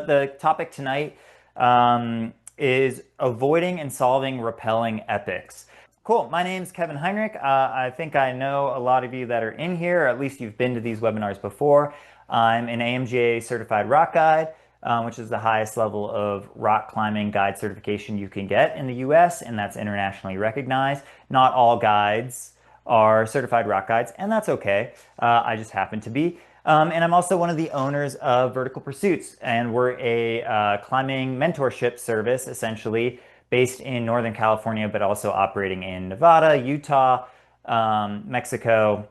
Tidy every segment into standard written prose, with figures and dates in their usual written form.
the topic tonight is avoiding and solving rappelling epics. Cool. My name's Kevin Heinrich. I think I know a lot of you that are in here, or at least you've been to these webinars before. I'm an AMGA certified rock guide, which is the highest level of rock climbing guide certification you can get in the US, and that's internationally recognized. Not all guides are certified rock guides, and that's okay. I just happen to be. And I'm also one of the owners of Vertical Pursuits, and we're a climbing mentorship service, essentially, based in Northern California, but also operating in Nevada, Utah, Mexico,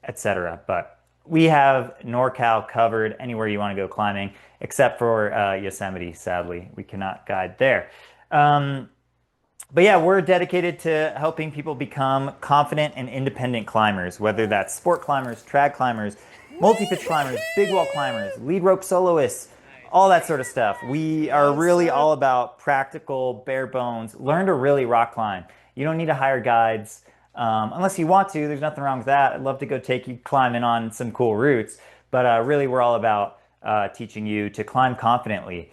etc. But we have NorCal covered anywhere you want to go climbing, except for Yosemite, sadly. We cannot guide there. But yeah, we're dedicated to helping people become confident and independent climbers, whether that's sport climbers, trad climbers, multi-pitch climbers, big wall climbers, lead rope soloists, all that sort of stuff. We are really all about practical, bare bones. Learn to really rock climb. You don't need to hire guides unless you want to. There's nothing wrong with that. I'd love to go take you climbing on some cool routes. But really, we're all about teaching you to climb confidently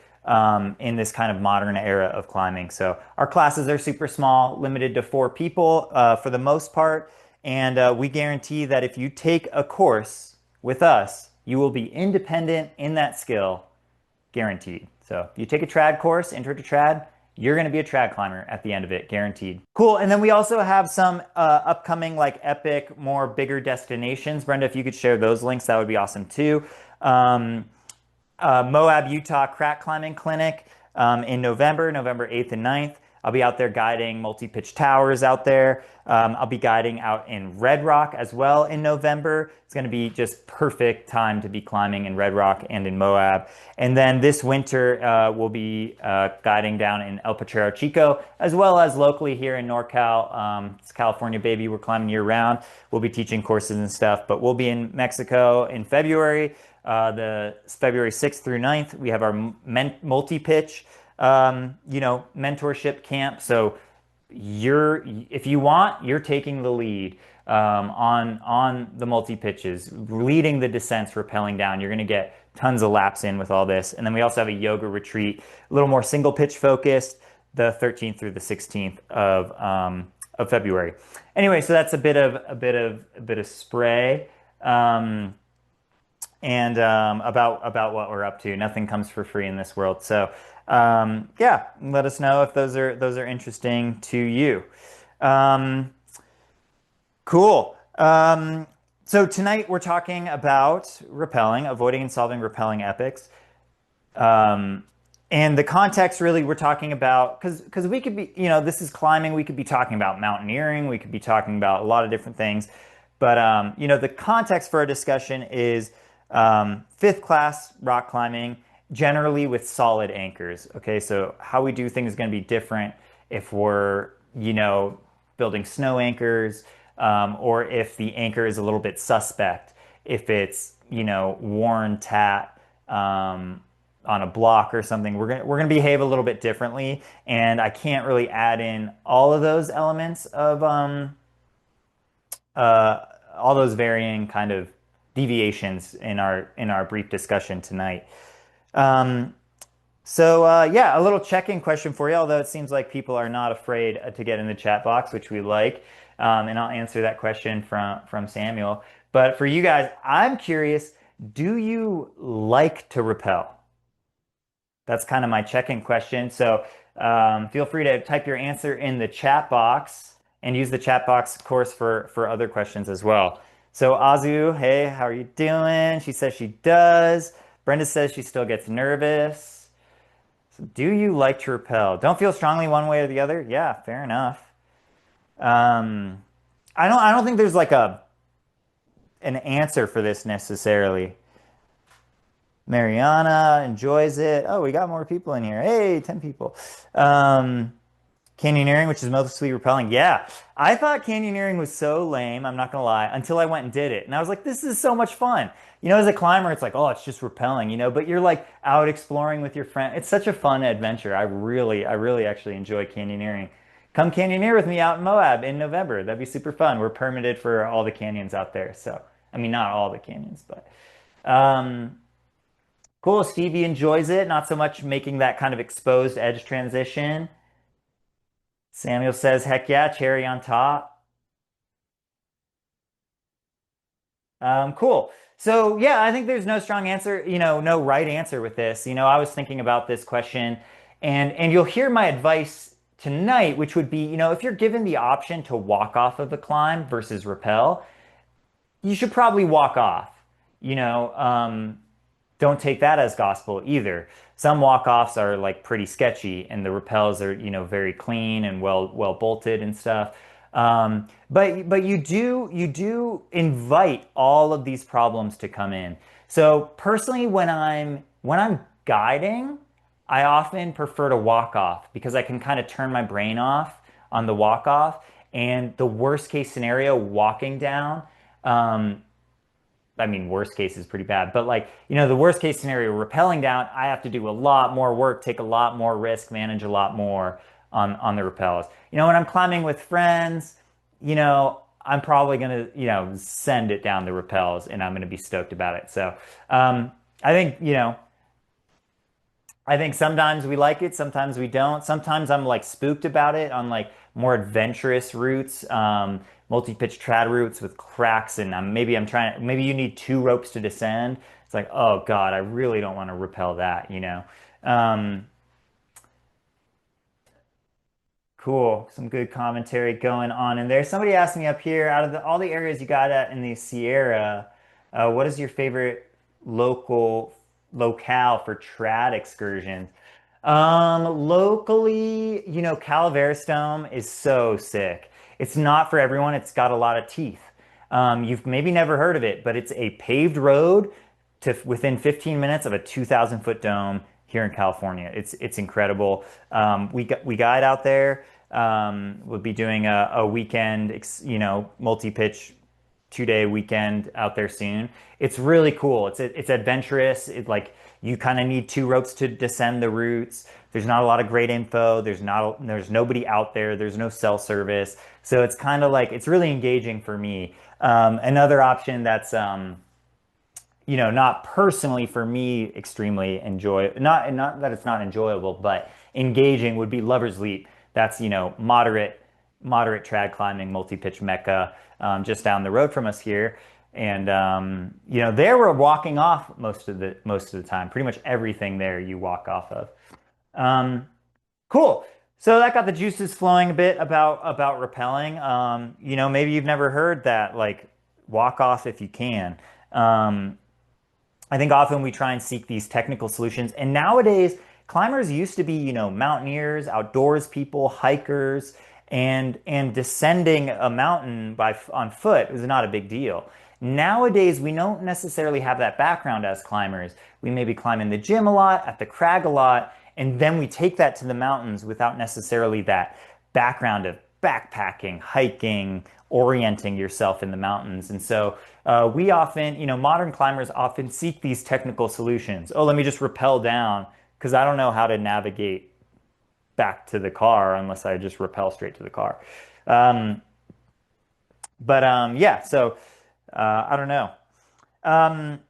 in this kind of modern era of climbing. So our classes are super small, limited to 4 people for the most part. And we guarantee that if you take a course with us, you will be independent in that skill, guaranteed. So if you take a trad course, intro to trad, you're going to be a trad climber at the end of it, guaranteed. Cool. And then we also have some upcoming like epic, more bigger destinations. Brenda, if you could share those links, that would be awesome too. Moab, Utah crack climbing clinic in November 8th and 9th. I'll be out there guiding multi-pitch towers out there. I'll be guiding out in Red Rock as well in November. It's going to be just perfect time to be climbing in Red Rock and in Moab. And then this winter, we'll be guiding down in El Potrero, Chico, as well as locally here in NorCal. It's California, baby. We're climbing year round. We'll be teaching courses and stuff, but we'll be in Mexico in February. The February 6th through 9th, we have our multi-pitch mentorship camp. So if you want, you're taking the lead on the multi-pitches, leading the descents, rappelling down. You're going to get tons of laps in with all this. And then we also have a yoga retreat, a little more single pitch focused, the 13th through the 16th of February. Anyway, so that's a bit of spray. And about what we're up to. Nothing comes for free in this world. So yeah, let us know if those are interesting to you. Cool. So tonight we're talking about rappelling, avoiding and solving rappelling epics. And the context really we're talking about, because we could be, this is climbing, we could be talking about mountaineering, we could be talking about a lot of different things. But the context for our discussion is 5th class rock climbing, generally with solid anchors. Okay, so how we do things is going to be different if we're, building snow anchors, or if the anchor is a little bit suspect, if it's, worn tat on a block or something. We're gonna behave a little bit differently, and I can't really add in all of those elements of all those varying kind of deviations in our brief discussion tonight. Yeah, a little check-in question for you, although it seems like people are not afraid to get in the chat box, which we like. And I'll answer that question from Samuel. But for you guys, I'm curious, do you like to rappel? That's kind of my check-in question. So feel free to type your answer in the chat box and use the chat box, of course, for other questions as well. So Azu, hey, how are you doing? She says she does. Brenda says she still gets nervous. So do you like to rappel? Don't feel strongly one way or the other? Yeah, fair enough. I don't think there's like an answer for this necessarily. Mariana enjoys it. Oh, we got more people in here. Hey, 10 people. Canyoneering, which is mostly rappelling. Yeah, I thought canyoneering was so lame, I'm not gonna lie, until I went and did it. And I was like, this is so much fun. As a climber, it's like, oh, it's just rappelling, but you're like out exploring with your friend. It's such a fun adventure. I really actually enjoy canyoneering. Come canyoneer with me out in Moab in November. That'd be super fun. We're permitted for all the canyons out there. So, I mean, not all the canyons, but Cool. Stevie enjoys it, not so much making that kind of exposed edge transition. Samuel says, heck yeah, cherry on top. Cool. So yeah, I think there's no strong answer, no right answer with this. I was thinking about this question and you'll hear my advice tonight, which would be, if you're given the option to walk off of the climb versus rappel, you should probably walk off. You know, don't take that as gospel either. Some walk-offs are like pretty sketchy, and the rappels are, very clean and well bolted and stuff. But you do invite all of these problems to come in. So personally, when I'm guiding, I often prefer to walk off because I can kind of turn my brain off on the walk off. And the worst case scenario, walking down, um, I mean, worst case is pretty bad, but like, the worst case scenario, rappelling down, I have to do a lot more work, take a lot more risk, manage a lot more on the rappels. When I'm climbing with friends, I'm probably gonna, send it down the rappels and I'm gonna be stoked about it. So, I think, I think sometimes we like it, sometimes we don't. Sometimes I'm like spooked about it on like more adventurous routes, multi-pitch trad routes with cracks, and maybe I'm trying. Maybe you need two ropes to descend. It's like, oh God, I really don't want to rappel that. Um, Cool. Some good commentary going on in there. Somebody asked me up here, out of all the areas you got at in the Sierra, what is your favorite local locale for trad excursions? Locally, Calaveras Dome is so sick. It's not for everyone. It's got a lot of teeth. You've maybe never heard of it, but it's a paved road to within 15 minutes of a 2,000 foot dome here in California. It's incredible. We guide out there. We'll be doing a weekend, multi-pitch 2 day weekend out there soon. It's really cool. It's adventurous. It like you kind of need two ropes to descend the routes. There's not a lot of great info. There's nobody out there. There's no cell service. So it's kind of like it's really engaging for me. Another option that's not personally for me extremely not that it's not enjoyable, but engaging would be Lover's Leap. That's, moderate trad climbing, multi-pitch mecca, just down the road from us here. And there we're walking off most of the time. Pretty much everything there you walk off of. Um, cool. So that got the juices flowing a bit about rappelling. Maybe you've never heard that, like walk off if you can. Um, I think often we try and seek these technical solutions. And nowadays, climbers used to be, mountaineers, outdoors people, hikers, and descending a mountain on foot was not a big deal. Nowadays, we don't necessarily have that background as climbers. We maybe climb in the gym a lot, at the crag a lot, and then we take that to the mountains without necessarily that background of backpacking, hiking, orienting yourself in the mountains. And so we often, modern climbers often seek these technical solutions. Oh, let me just rappel down because I don't know how to navigate back to the car unless I just rappel straight to the car. Um, but yeah, so I don't know. Um,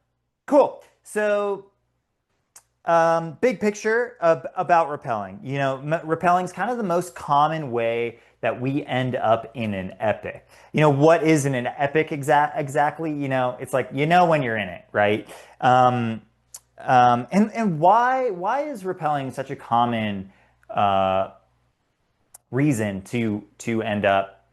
cool. So big picture about rappelling. Rappelling is kind of the most common way that we end up in an epic. What is in an epic exactly? It's like when you're in it, right? And why is rappelling such a common uh, reason to end up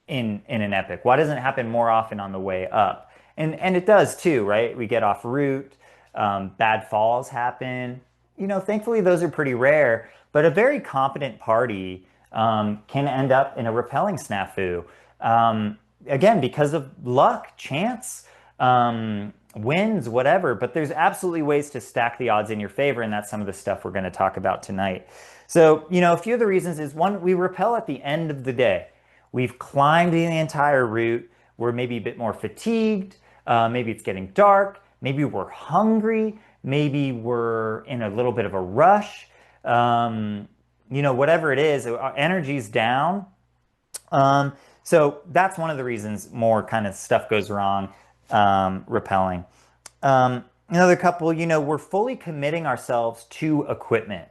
in an epic? Why doesn't it happen more often on the way up? And it does too, right? We get off route, bad falls happen. Thankfully those are pretty rare, but a very competent party can end up in a rappelling snafu. Again, because of luck, chance, wins, whatever. But there's absolutely ways to stack the odds in your favor, and that's some of the stuff we're going to talk about tonight. So, a few of the reasons is one, we rappel at the end of the day. We've climbed the entire route. We're maybe a bit more fatigued. Maybe it's getting dark. Maybe we're hungry. Maybe we're in a little bit of a rush. Whatever it is, our energy's down. So that's one of the reasons more kind of stuff goes wrong rappelling. Another couple, we're fully committing ourselves to equipment.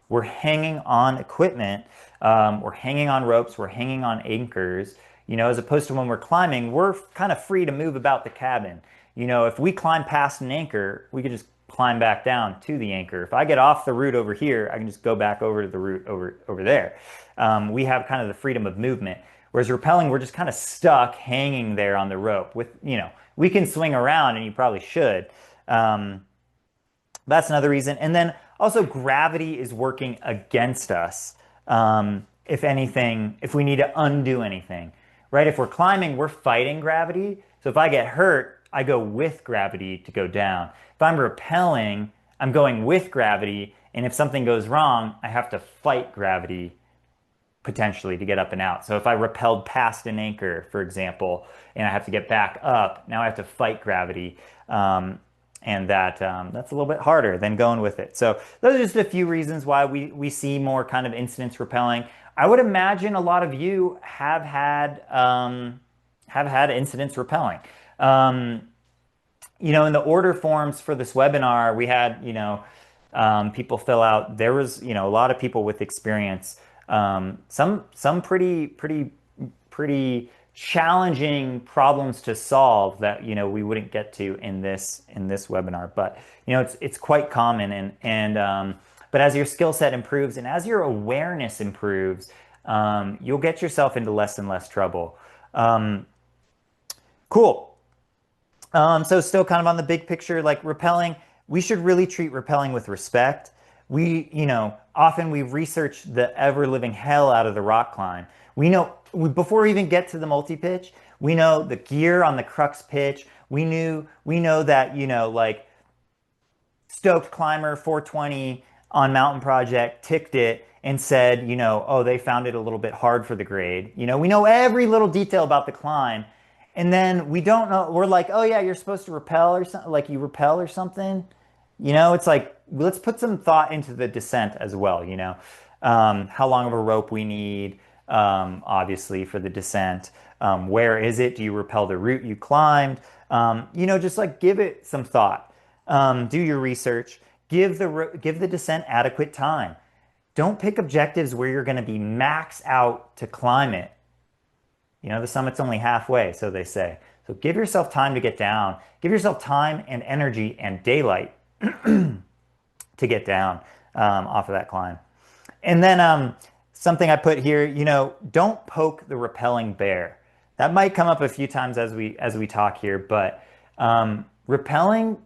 We're hanging on equipment. We're hanging on ropes. We're hanging on anchors. As opposed to when we're climbing, we're kind of free to move about the cabin. If we climb past an anchor, we could just climb back down to the anchor. If I get off the route over here, I can just go back over to the route over there. We have kind of the freedom of movement. Whereas rappelling, we're just kind of stuck hanging there on the rope we can swing around and you probably should. Um, that's another reason. And then also gravity is working against us. If anything, if we need to undo anything, right? If we're climbing, we're fighting gravity. So if I get hurt, I go with gravity to go down. If I'm rappelling, I'm going with gravity. And if something goes wrong, I have to fight gravity potentially to get up and out. So if I rappelled past an anchor, for example, and I have to get back up, now I have to fight gravity. And that's a little bit harder than going with it. So those are just a few reasons why we see more kind of incidents rappelling. I would imagine a lot of you have had incidents rappelling. Um, in the order forms for this webinar, we had, people fill out. There was, a lot of people with experience. Some pretty challenging problems to solve that, we wouldn't get to in this webinar. But, it's quite common but as your skill set improves and as your awareness improves, you'll get yourself into less and less trouble. Cool. So still kind of on the big picture, like rappelling, we should really treat rappelling with respect. Often we research the ever living hell out of the rock climb. Before we even get to the multi-pitch, we know the gear on the crux pitch. We know that, like Stoked Climber 420 on Mountain Project ticked it and said, oh, they found it a little bit hard for the grade. We know every little detail about the climb. And then we don't know, we're like, oh yeah, you're supposed to rappel or something, like you rappel or something. It's like, let's put some thought into the descent as well, how long of a rope we need, obviously for the descent. Where is it? Do you rappel the route you climbed? Just like give it some thought. Do your research. Give the descent adequate time. Don't pick objectives where you're going to be max out to climb it. The summit's only halfway, so they say. So give yourself time to get down. Give yourself time and energy and daylight to get down off of that climb. And then something I put here, don't poke the rappelling bear. That might come up a few times as we talk here, but rappelling,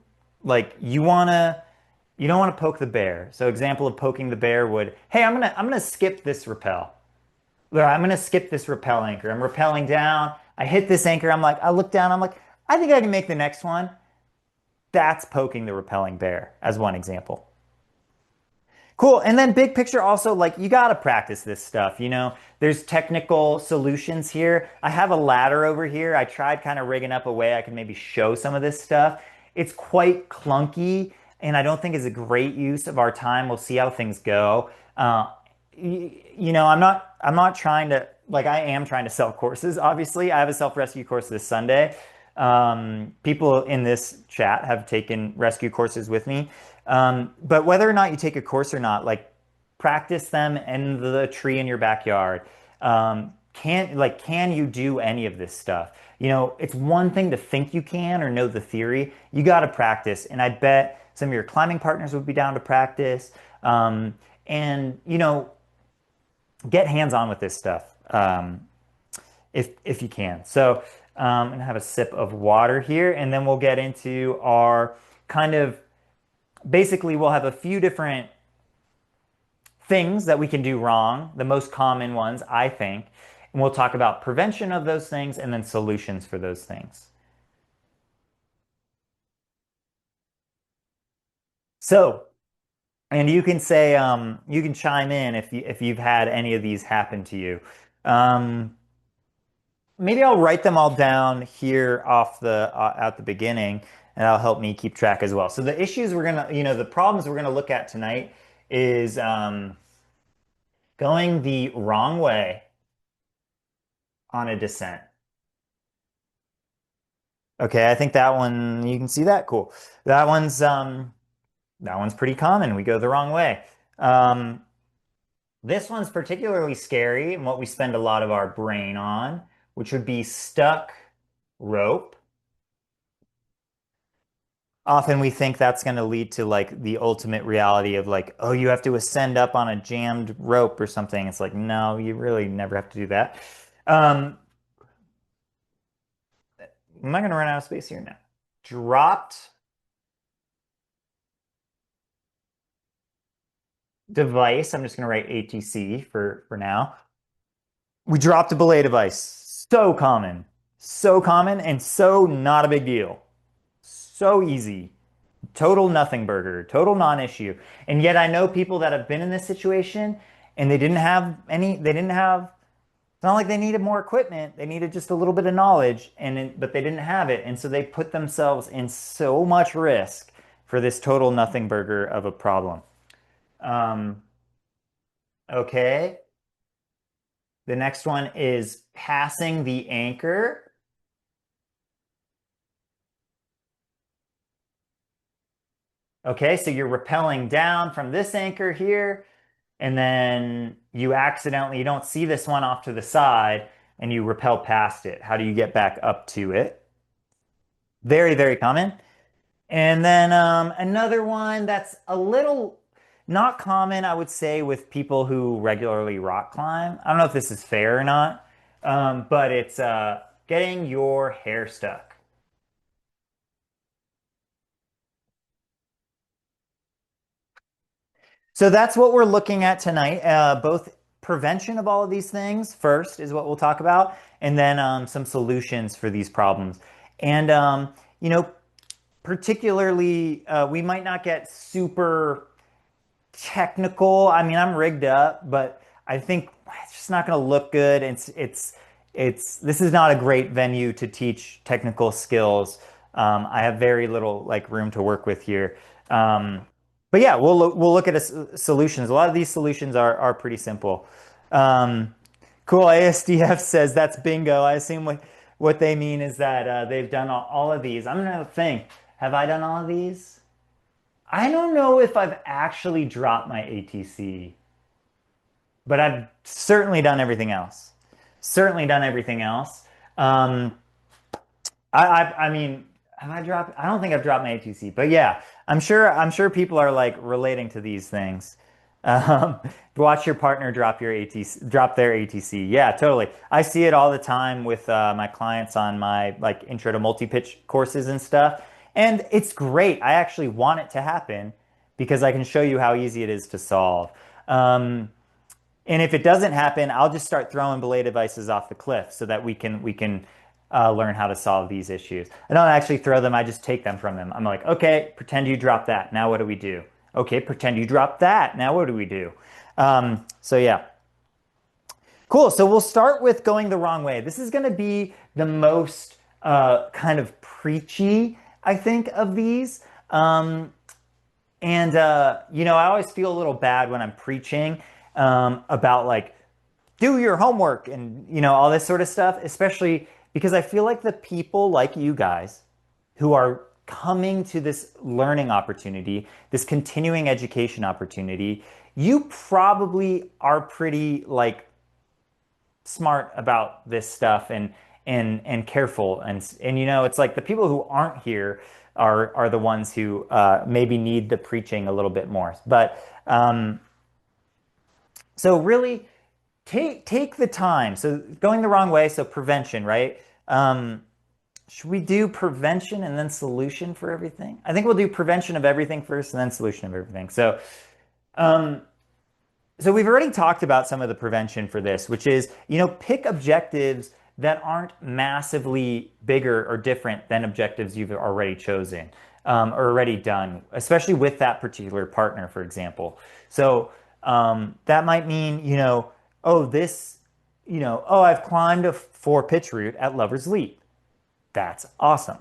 like you don't want to poke the bear. So example of poking the bear would, hey, I'm gonna skip this rappel. Or I'm gonna skip this rappel anchor. I'm rappelling down. I hit this anchor. I look down. I'm like, I think I can make the next one. That's poking the rappelling bear as one example. Cool. And then big picture also, like you got to practice this stuff. There's technical solutions here. I have a ladder over here. I tried kind of rigging up a way I can maybe show some of this stuff. It's quite clunky and I don't think is a great use of our time. We'll see how things go. I'm not trying to, like, I am trying to sell courses. Obviously, I have a self-rescue course this Sunday. People in this chat have taken rescue courses with me. But whether or not you take a course or not, like practice them in the tree in your backyard. Can you do any of this stuff? It's one thing to think you can or know the theory. You got to practice. And I bet some of your climbing partners would be down to practice. And get hands-on with this stuff if you can. So I'm gonna have a sip of water here, and then we'll get into our kind of basically we'll have a few different things that we can do wrong, the most common ones, I think, and we'll talk about prevention of those things and then solutions for those things. So, and you can say, you can chime in if you've had any of these happen to you. Maybe I'll write them all down here off the at the beginning, and that'll help me keep track as well. So the issues the problems we're gonna look at tonight is going the wrong way on a descent. Okay, I think that one, you can see that. Cool. That one's that one's pretty common. We go the wrong way. Um, this one's particularly scary and what we spend a lot of our brain on, which would be stuck rope. Often we think that's going to lead to like the ultimate reality of like, oh, you have to ascend up on a jammed rope or something. It's like, no, you really never have to do that. Um, am I going to run out of space here? No. Dropped device. I'm just going to write ATC for now. We dropped a belay device. So common, and so not a big deal. So easy. Total nothing burger, total non-issue. And yet I know people that have been in this situation and they didn't have, it's not like they needed more equipment. They needed just a little bit of knowledge but they didn't have it. And so they put themselves in so much risk for this total nothing burger of a problem. Um, okay. The next one is passing the anchor. Okay, so you're rappelling down from this anchor here, and then you don't see this one off to the side, and you rappel past it. How do you get back up to it? Very, very common. And then another one that's a little not common, I would say, with people who regularly rock climb. I don't know if this is fair or not, but it's getting your hair stuck. So that's what we're looking at tonight. Both prevention of all of these things first is what we'll talk about, and then some solutions for these problems. And you know, particularly, we might not get super technical. I mean, I'm rigged up, but I think it's just not going to look good. It's this is not a great venue to teach technical skills. I have very little like room to work with here. But yeah, we'll look at solutions. A lot of these solutions are pretty simple. Um, cool. ASDF says that's bingo. I assume what they mean is that they've done all of these. I'm gonna think. Have I done all of these? I don't know if I've actually dropped my ATC, but I've certainly done everything else. Certainly done everything else. Um, I mean, have I dropped? I don't think I've dropped my ATC, but yeah, I'm sure people are like relating to these things. Um, watch your partner drop their ATC. Yeah, totally. I see it all the time with my clients on my like intro to multi-pitch courses and stuff. And it's great. I actually want it to happen because I can show you how easy it is to solve. And if it doesn't happen, I'll just start throwing belay devices off the cliff so that we can learn how to solve these issues. I don't actually throw them, I just take them from them. I'm like, okay, pretend you dropped that. Now what do we do? Okay, pretend you dropped that. Now what do we do? So yeah. Cool. So we'll start with going the wrong way. This is going to be the most kind of preachy, I think, of these. And I always feel a little bad when I'm preaching about like do your homework and all this sort of stuff, especially because I feel like the people like you guys who are coming to this learning opportunity, this continuing education opportunity, you probably are pretty like smart about this stuff and careful and it's like the people who aren't here are the ones who maybe need the preaching a little bit more. But so really take the time. So going the wrong way, so prevention, right? Um, should we do prevention and then solution for everything? I think we'll do prevention of everything first and then solution of everything. Um, so we've already talked about some of the prevention for this, which is, pick objectives that aren't massively bigger or different than objectives you've already chosen or already done, especially with that particular partner, for example. So that might mean, oh, I've climbed a 4-pitch route at Lover's Leap. That's awesome.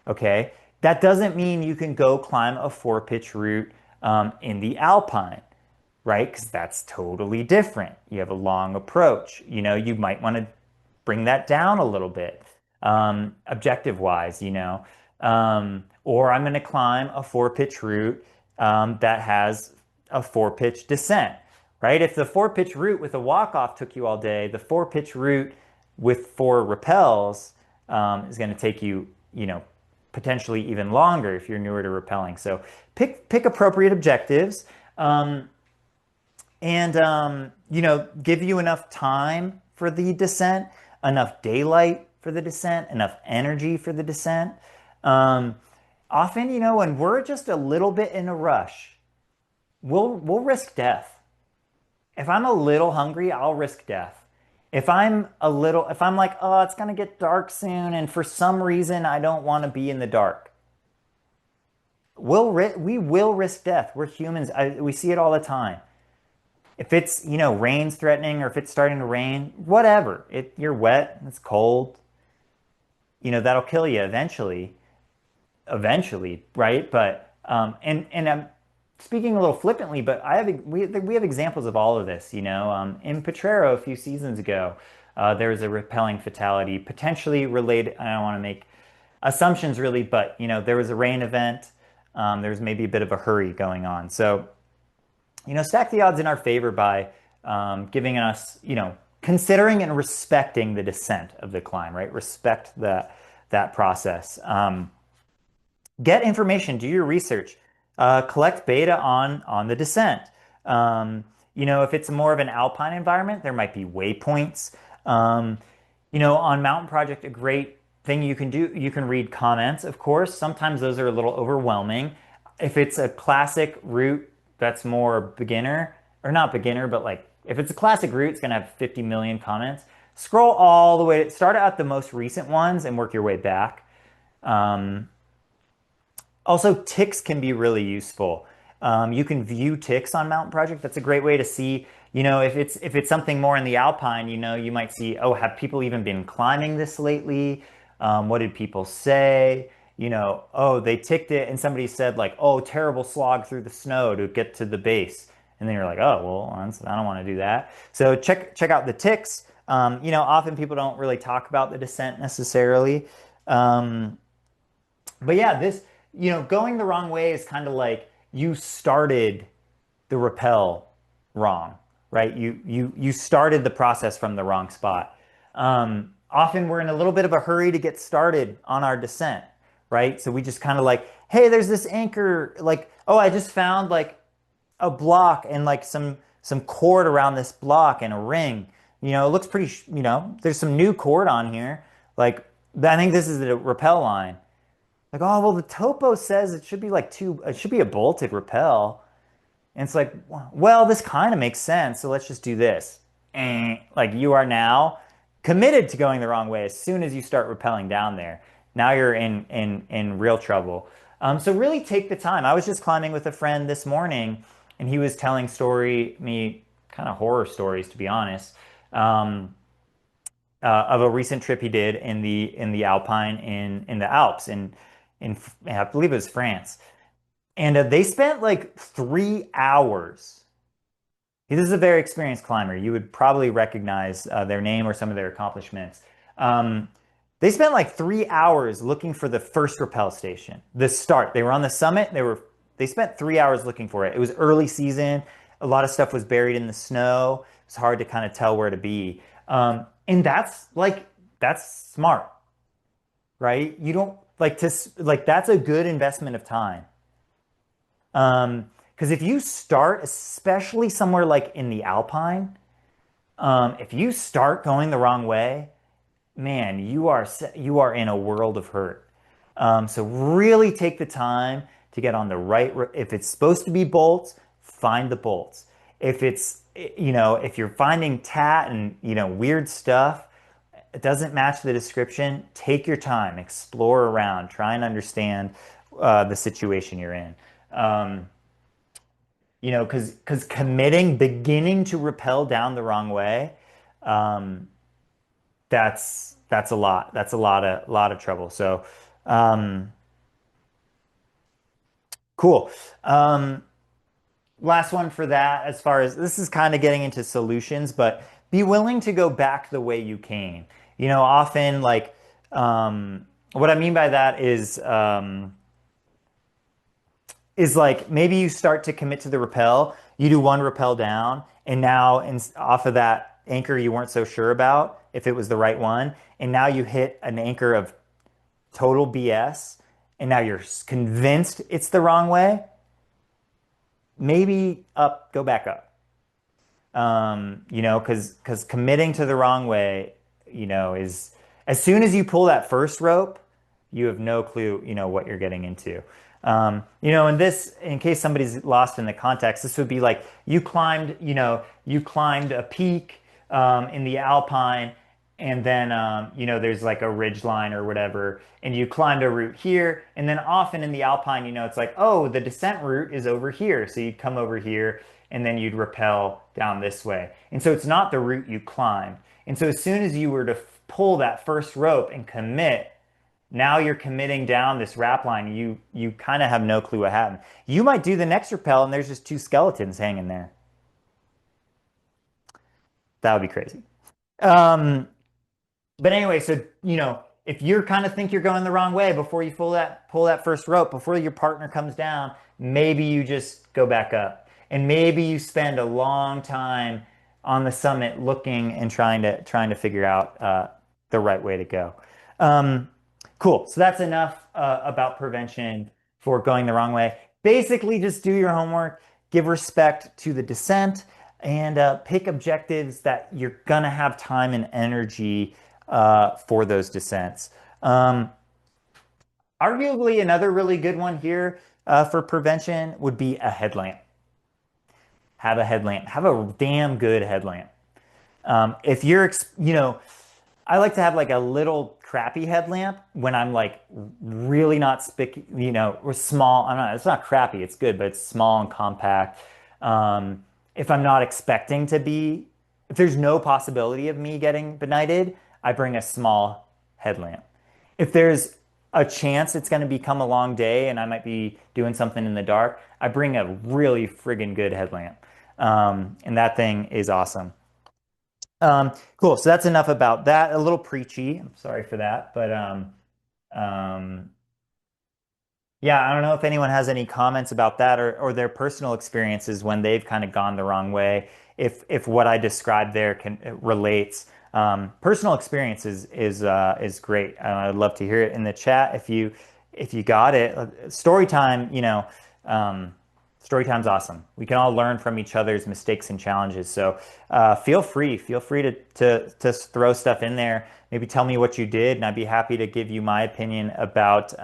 Okay. That doesn't mean you can go climb a 4-pitch route in the Alpine, right? Because that's totally different. You have a long approach. You might want to bring that down a little bit. objective wise, or I'm going to climb a four pitch route that has a four pitch descent, right? If the four pitch route with a walk off took you all day, the four pitch route with four rappels is going to take you, potentially even longer if you're newer to rappelling. So pick appropriate objectives. And give you enough time for the descent, enough daylight for the descent, enough energy for the descent. Often, when we're just a little bit in a rush, we'll risk death. If I'm a little hungry, I'll risk death. If I'm like, oh, it's gonna get dark soon, and for some reason I don't want to be in the dark, we will risk death. We're humans. We see it all the time. If it's, rain's threatening or if it's starting to rain, whatever, you're wet, it's cold, that'll kill you eventually, right? But, and I'm speaking a little flippantly, but we have examples of all of this, in Potrero a few seasons ago, there was a rappelling fatality, potentially related. I don't want to make assumptions really, but, there was a rain event. There was maybe a bit of a hurry going on. So, stack the odds in our favor by giving us, considering and respecting the descent of the climb, right? Respect that process. Get information, do your research, collect data on the descent. If it's more of an alpine environment, there might be waypoints. On Mountain Project, a great thing you can do, you can read comments, of course. Sometimes those are a little overwhelming. If it's a classic route that's more beginner, or not beginner, but like if it's a classic route, it's gonna have 50 million comments. Scroll all the way, start out the most recent ones and work your way back. Also, ticks can be really useful. You can view ticks on Mountain Project. That's a great way to see, if it's something more in the alpine, you might see, oh, have people even been climbing this lately? What did people say? Oh, they ticked it and somebody said like, oh, terrible slog through the snow to get to the base. And then you're like, oh, well, I don't want to do that. So check out the ticks. Often people don't really talk about the descent necessarily. But yeah, going the wrong way is kind of like you started the rappel wrong, right? You started the process from the wrong spot. Often we're in a little bit of a hurry to get started on our descent, right? So we just kind of like, hey, there's this anchor, like, oh, I just found like a block and like some cord around this block and a ring. It looks pretty, there's some new cord on here. Like, I think this is the rappel line. Like, oh, well, the topo says it should be it should be a bolted rappel. And it's like, well, this kind of makes sense. So let's just do this. And like you are now committed to going the wrong way as soon as you start rappelling down there. Now you're in real trouble. So really take the time. I was just climbing with a friend this morning, and he was telling me kind of horror stories, to be honest, of a recent trip he did in the Alpine in the Alps in I believe it was France, and they spent like 3 hours. This is a very experienced climber. You would probably recognize their name or some of their accomplishments. They spent like 3 hours looking for the first rappel station, the start. They were on the summit. They spent 3 hours looking for it. It was early season. A lot of stuff was buried in the snow. It's hard to kind of tell where to be. And that's smart, right? You don't that's a good investment of time. Because if you start, especially somewhere like in the Alpine, if you start going the wrong way, man, you are in a world of hurt. So really take the time to get on the right. If it's supposed to be bolts, find the bolts. If it's, if you're finding tat and, weird stuff, it doesn't match the description, take your time, explore around, try and understand the situation you're in. Because beginning to rappel down the wrong way, that's a lot. That's a lot of trouble. So, cool. Last one for that, as far as this is kind of getting into solutions, but be willing to go back the way you came. Often like What I mean by that is like maybe you start to commit to the rappel, you do one rappel down, and now off of that anchor you weren't so sure about if it was the right one, and now you hit an anchor of total BS, and now you're convinced it's the wrong way, maybe go back up. Because committing to the wrong way, is as soon as you pull that first rope, you have no clue, what you're getting into. In case somebody's lost in the context, this would be like you climbed a peak in the Alpine, and then there's like a ridge line or whatever, and you climbed a route here, and then often in the Alpine, it's like, oh, the descent route is over here, so you'd come over here, and then you'd rappel down this way. And so it's not the route you climbed. And so as soon as you were to pull that first rope and commit, now you're committing down this rap line. You kind of have no clue what happened. You might do the next rappel and there's just two skeletons hanging there. That would be crazy. Um, but anyway, so if you kind of think you're going the wrong way before you pull that first rope, before your partner comes down, maybe you just go back up. And maybe you spend a long time on the summit looking and trying to figure out the right way to go. Um, cool. So that's enough about prevention for going the wrong way. Basically, just do your homework, give respect to the descent, and pick objectives that you're gonna have time and energy for those descents. Um, Arguably, another really good one here for prevention would be a headlamp. Have a headlamp. Have a damn good headlamp. If you're, I like to have like a little crappy headlamp when I'm like really not or small. I'm not, it's not crappy, it's good, but it's small and compact. If I'm not expecting to be, if there's no possibility of me getting benighted, I bring a small headlamp. If there's a chance it's going to become a long day and I might be doing something in the dark, I bring a really friggin' good headlamp. And that thing is awesome. Cool. So that's enough about that. A little preachy. I'm sorry for that, but um, yeah, I don't know if anyone has any comments about that or their personal experiences when they've kind of gone the wrong way. If what I described there can relates. Personal experience is great. I'd love to hear it in the chat if you got it. Story time, story time's awesome. We can all learn from each other's mistakes and challenges. So feel free to throw stuff in there. Maybe tell me what you did, and I'd be happy to give you my opinion about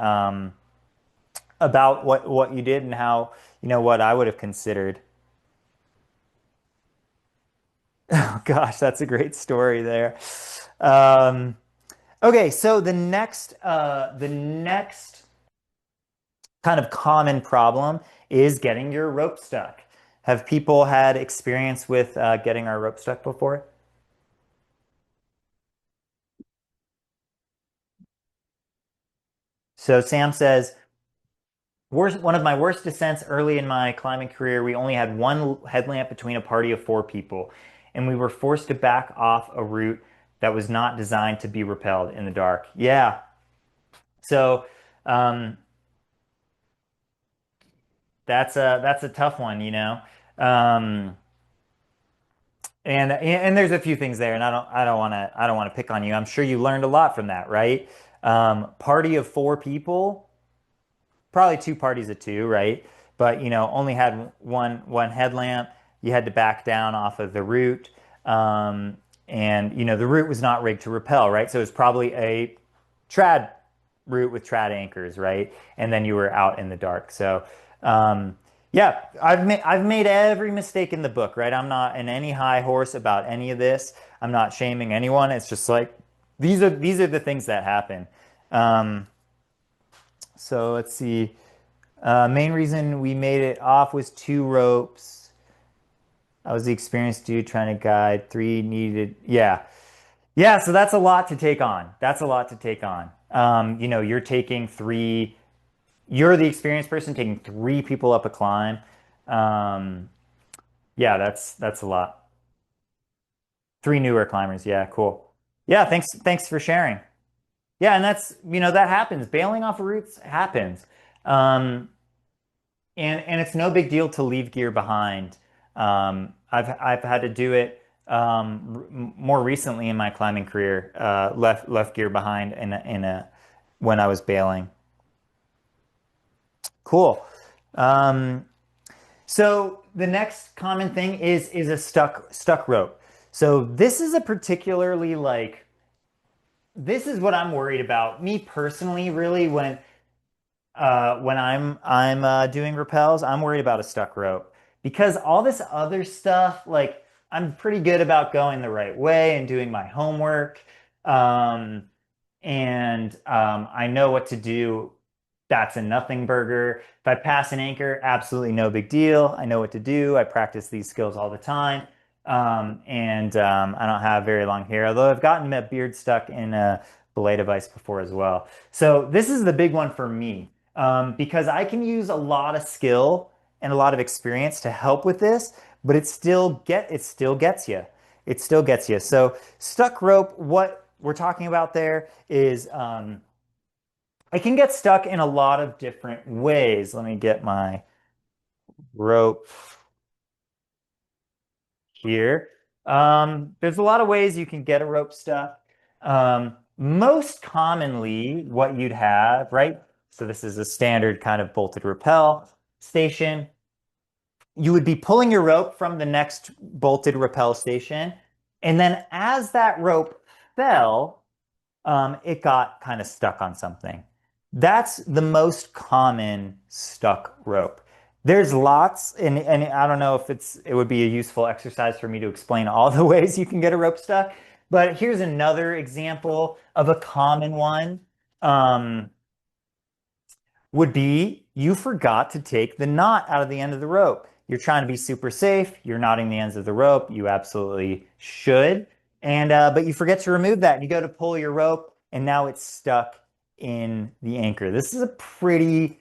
what you did and how, what I would have considered. Oh gosh, that's a great story there. Um, okay, so the next kind of common problem is getting your rope stuck. Have people had experience with getting our rope stuck before? So Sam says, one of my worst descents early in my climbing career, we only had one headlamp between a party of four people, and we were forced to back off a route that was not designed to be repelled in the dark. Yeah. So um, that's a tough one, Um, and there's a few things there, and I don't want to pick on you. I'm sure you learned a lot from that, right? Party of four people, probably two parties of two, right? But only had one headlamp. You had to back down off of the route, and the route was not rigged to rappel, right? So it was probably a trad route with trad anchors, right? And then you were out in the dark. So yeah, I've made every mistake in the book, right? I'm not in any high horse about any of this. I'm not shaming anyone. It's just like these are the things that happen. Um, so let's see. Main reason we made it off was two ropes. I was the experienced dude trying to guide. Three needed. Yeah. Yeah. So that's a lot to take on. That's a lot to take on. You're the experienced person taking three people up a climb. Um, yeah, that's a lot. Three newer climbers. Yeah, cool. Yeah, thanks for sharing. Yeah, and that's, that happens. Bailing off of roots happens. Um, and it's no big deal to leave gear behind. I've had to do it more recently in my climbing career. Left gear behind in a when I was bailing. Cool. Um, so the next common thing is a stuck rope. So this is a particularly like this is what I'm worried about. Me personally, really, when I'm doing rappels, I'm worried about a stuck rope because all this other stuff, like I'm pretty good about going the right way and doing my homework. Um, and I know what to do. That's a nothing burger. If I pass an anchor, absolutely no big deal. I know what to do. I practice these skills all the time. And I don't have very long hair, although I've gotten a beard stuck in a belay device before as well. So this is the big one for me because I can use a lot of skill and a lot of experience to help with this, but it still gets you. It still gets you. So stuck rope, what we're talking about there is it can get stuck in a lot of different ways. Let me get my rope here. There's a lot of ways you can get a rope stuck. Most commonly, what you'd have, right? So this is a standard kind of bolted rappel station. You would be pulling your rope from the next bolted rappel station. And then as that rope fell, it got kind of stuck on something. That's the most common stuck rope. There's lots, and I don't know if it would be a useful exercise for me to explain all the ways you can get a rope stuck, but here's another example of a common one. Um, would be you forgot to take the knot out of the end of the rope. You're trying to be super safe. You're knotting the ends of the rope. You absolutely should. And but you forget to remove that. You go to pull your rope and now it's stuck in the anchor. This is a pretty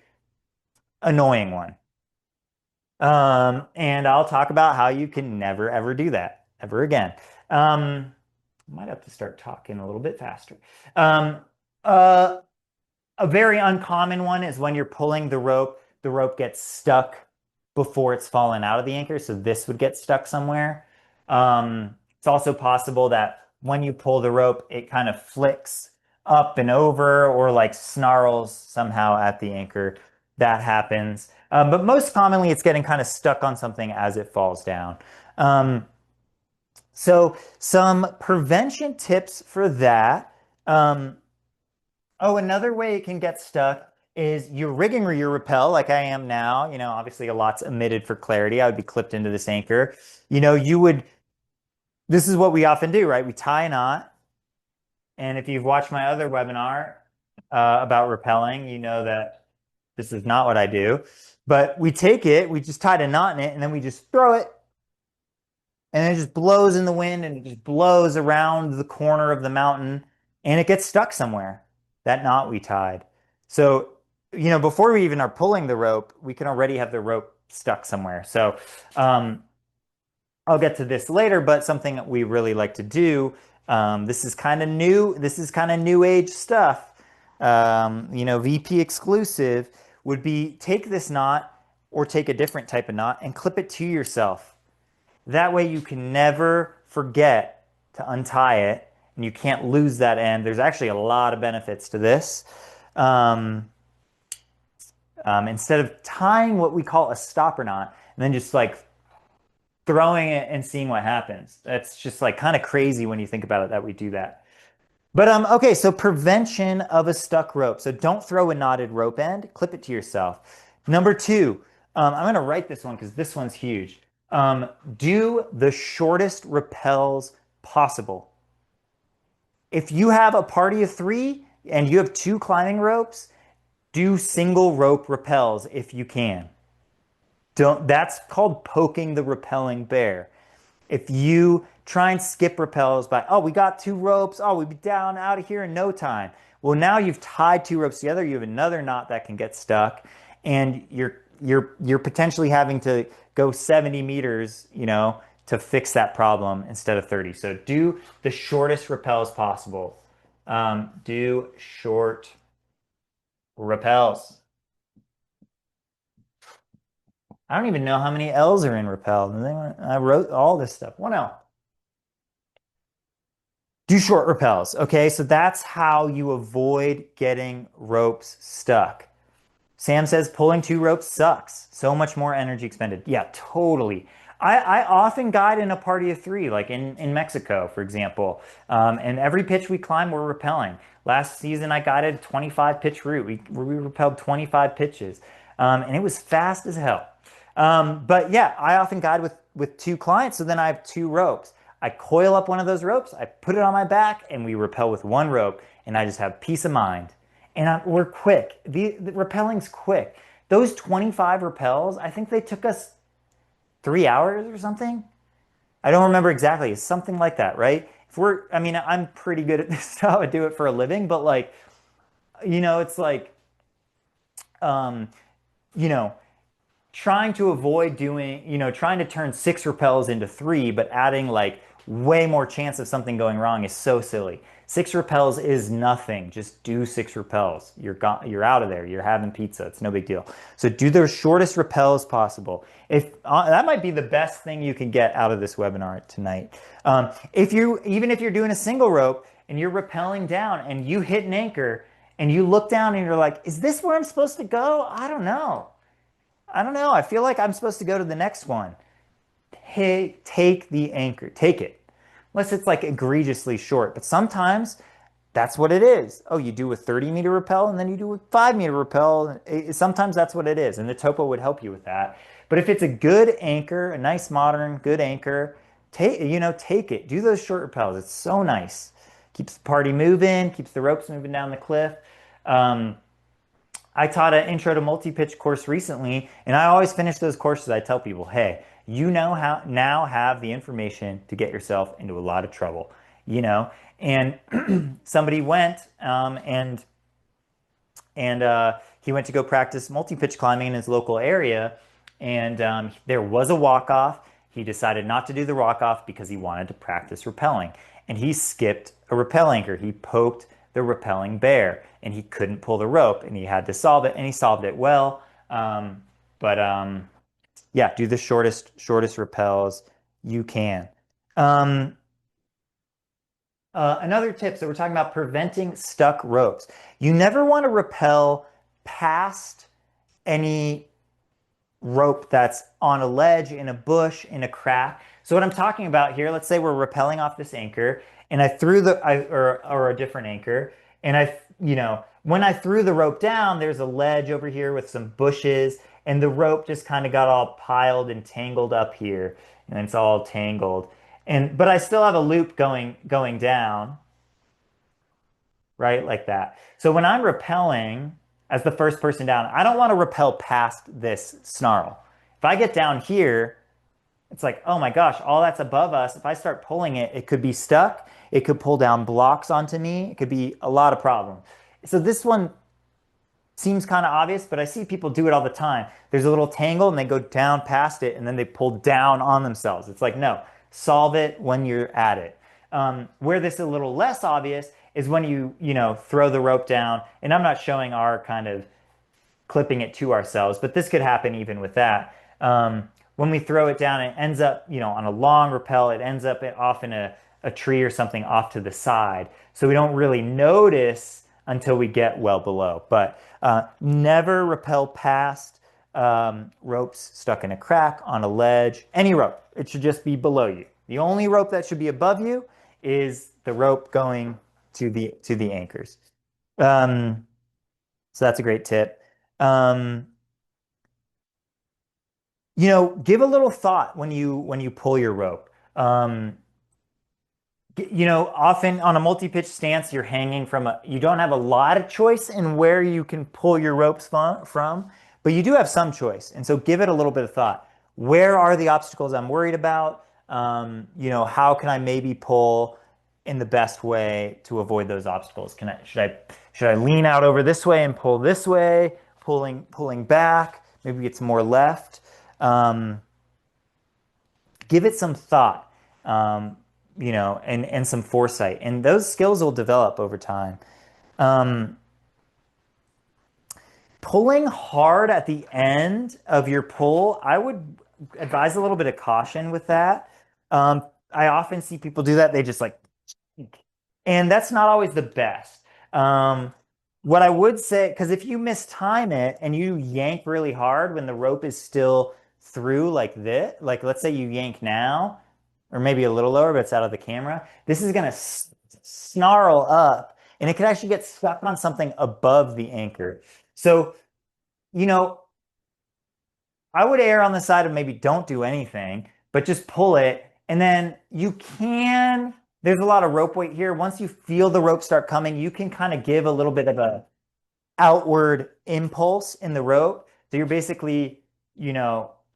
annoying one. And I'll talk about how you can never ever do that ever again. Might have to start talking a little bit faster. Um, uh, a very uncommon one is when you're pulling the rope gets stuck before it's fallen out of the anchor. So this would get stuck somewhere. It's also possible that when you pull the rope, it kind of flicks up and over or like snarls somehow at the anchor. That happens. But most commonly, it's getting kind of stuck on something as it falls down. So some prevention tips for that. Oh, another way it can get stuck is you're rigging your rappel like I am now. Obviously a lot's omitted for clarity. I would be clipped into this anchor. This is what we often do, right? We tie a knot. And if you've watched my other webinar about rappelling, you know that this is not what I do. But we take it, we just tied a knot in it, and then we just throw it. And it just blows in the wind and it just blows around the corner of the mountain and it gets stuck somewhere. That knot we tied. So, before we even are pulling the rope, we can already have the rope stuck somewhere. So, I'll get to this later, but something that we really like to do, this is kind of new. This is kind of new age stuff. VP exclusive would be take this knot or take a different type of knot and clip it to yourself. That way you can never forget to untie it and you can't lose that end. There's actually a lot of benefits to this. Instead of tying what we call a stopper knot and then just like throwing it and seeing what happens. That's just like kind of crazy when you think about it that we do that. But okay, so prevention of a stuck rope. So don't throw a knotted rope end, clip it to yourself. Number two, I'm going to write this one because this one's huge. Do the shortest rappels possible. If you have a party of 3 and you have 2 climbing ropes, do single rope rappels if you can. That's called poking the rappelling bear. If you try and skip rappels by, oh, we got 2 ropes, oh, we'd be down out of here in no time. Well, now you've tied 2 ropes together, you have another knot that can get stuck, and you're potentially having to go 70 meters, to fix that problem instead of 30. So do the shortest rappels possible. Do short rappels. I don't even know how many L's are in rappel. I wrote all this stuff. What else? Do short rappels. Okay, so that's how you avoid getting ropes stuck. Sam says pulling two ropes sucks. So much more energy expended. Yeah, totally. I often guide in a party of three, like in Mexico, for example. And every pitch we climb, we're rappelling. Last season, I guided a 25 pitch route. We rappelled 25 pitches, and it was fast as hell. But yeah, I often guide with two clients, so then I have two ropes. I coil up one of those ropes, I put it on my back, and we rappel with one rope, and I just have peace of mind. And we're quick. The rappelling's quick. Those 25 rappels, I think they took us 3 hours or something. I don't remember exactly. It's something like that, right? I mean, I'm pretty good at this stuff. I do it for a living, but like, it's like, um, you know, trying to avoid doing, trying to turn six rappels into three, but adding like way more chance of something going wrong is so silly. Six rappels is nothing. Just do six rappels. You're out of there. You're having pizza. It's no big deal. So do the shortest rappels possible. If that might be the best thing you can get out of this webinar tonight. Even if you're doing a single rope and you're rappelling down and you hit an anchor and you look down and you're like, is this where I'm supposed to go? I don't know. I don't know. I feel like I'm supposed to go to the next one. Hey, take the anchor. Take it. Unless it's like egregiously short. But sometimes that's what it is. Oh, you do a 30-meter rappel and then you do a 5-meter rappel. Sometimes that's what it is. And the topo would help you with that. But if it's a good anchor, a nice modern good anchor, take it. Do those short rappels. It's so nice. Keeps the party moving, keeps the ropes moving down the cliff. Um, I taught an intro to multi-pitch course recently, and I always finish those courses. I tell people, hey, you know how now have the information to get yourself into a lot of trouble, And somebody went and he went to go practice multi-pitch climbing in his local area, and there was a walk-off. He decided not to do the walk-off because he wanted to practice rappelling, and he skipped a rappel anchor. He poked the rappelling bear, and he couldn't pull the rope, and he had to solve it, and he solved it well. But yeah, do the shortest rappels you can. Um, Another tip, so we're talking about preventing stuck ropes. You never want to rappel past any rope that's on a ledge, in a bush, in a crack. So what I'm talking about here, let's say we're rappelling off this anchor and I threw or a different anchor, and when I threw the rope down, there's a ledge over here with some bushes, and the rope just kind of got all piled and tangled up here, and it's all tangled. But I still have a loop going down, right? Like that. So when I'm rappelling as the first person down, I don't want to rappel past this snarl. If I get down here, it's like, oh my gosh, all that's above us. If I start pulling it, it could be stuck. It could pull down blocks onto me. It could be a lot of problems. So this one seems kind of obvious, but I see people do it all the time. There's a little tangle and they go down past it and then they pull down on themselves. It's like, no, solve it when you're at it. Where this is a little less obvious is when you throw the rope down, and I'm not showing our kind of clipping it to ourselves, but this could happen even with that. When we throw it down, it ends up, on a long rappel, it ends up off in a tree or something off to the side. So we don't really notice until we get well below. But never rappel past ropes stuck in a crack, on a ledge, any rope. It should just be below you. The only rope that should be above you is the rope going to the anchors. So that's a great tip. Give a little thought when you pull your rope. Often on a multi-pitch stance, you're hanging you don't have a lot of choice in where you can pull your ropes from, but you do have some choice. And so give it a little bit of thought. Where are the obstacles I'm worried about? How can I maybe pull in the best way to avoid those obstacles? Should I lean out over this way and pull this way, pulling back? Maybe it's more left. Give it some thought. and some foresight. And those skills will develop over time. Um, Pulling hard at the end of your pull, I would advise a little bit of caution with that. I often see people do that. They just like, and that's not always the best. Um, what I would say, because if you mistime it and you yank really hard when the rope is still through like this, like let's say you yank now, or maybe a little lower, but it's out of the camera, this is going to snarl up and it could actually get stuck on something above the anchor. So, you know, I would err on the side of maybe don't do anything, but just pull it. And then you can, there's a lot of rope weight here. Once you feel the rope start coming, you can kind of give a little bit of a outward impulse in the rope. So you're basically,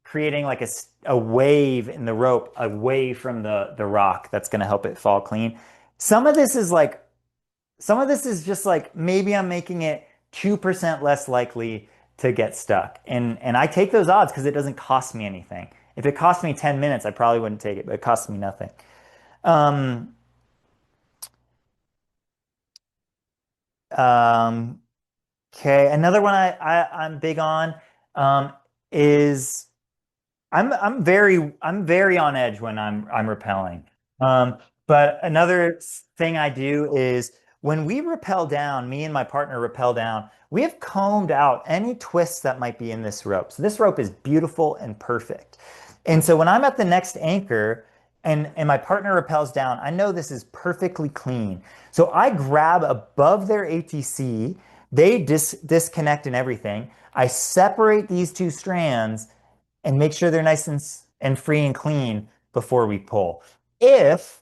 creating like a wave in the rope away from the rock that's going to help it fall clean. Some of this is like some of this is just like maybe I'm making it 2% less likely to get stuck. And I take those odds because it doesn't cost me anything. If it cost me 10 minutes, I probably wouldn't take it, but it costs me nothing. Um, um, okay, another one I'm big on is I'm very on edge when I'm rappelling. But another thing I do is when we rappel down, me and my partner rappel down, we have combed out any twists that might be in this rope. So this rope is beautiful and perfect. And so when I'm at the next anchor and my partner rappels down, I know this is perfectly clean. So I grab above their ATC, they disconnect and everything. I separate these two strands and make sure they're nice and free and clean before we pull. If,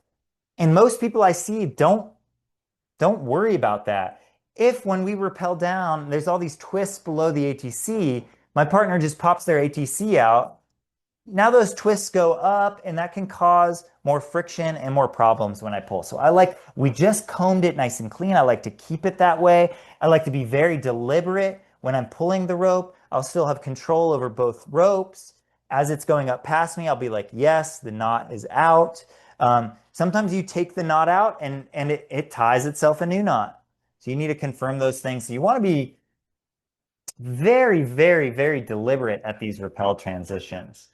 and most people I see don't worry about that. If when we rappel down, there's all these twists below the ATC, my partner just pops their ATC out. Now those twists go up and that can cause more friction and more problems when I pull. So we just combed it nice and clean. I like to keep it that way. I like to be very deliberate when I'm pulling the rope. I'll still have control over both ropes. As it's going up past me, I'll be like, yes, the knot is out. Sometimes you take the knot out and it ties itself a new knot. So you need to confirm those things. So you want to be very, very, very deliberate at these rappel transitions.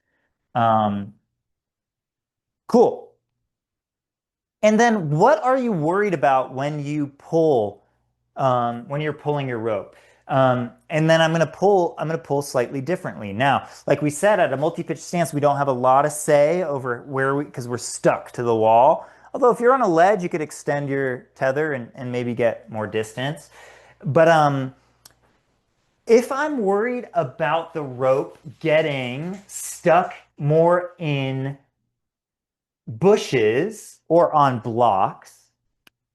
Um, cool. And then what are you worried about when you pull, when you're pulling your rope? And then I'm gonna pull slightly differently. Now, like we said, at a multi-pitch stance, we don't have a lot of say over because we're stuck to the wall. Although if you're on a ledge, you could extend your tether and maybe get more distance. But if I'm worried about the rope getting stuck more in bushes or on blocks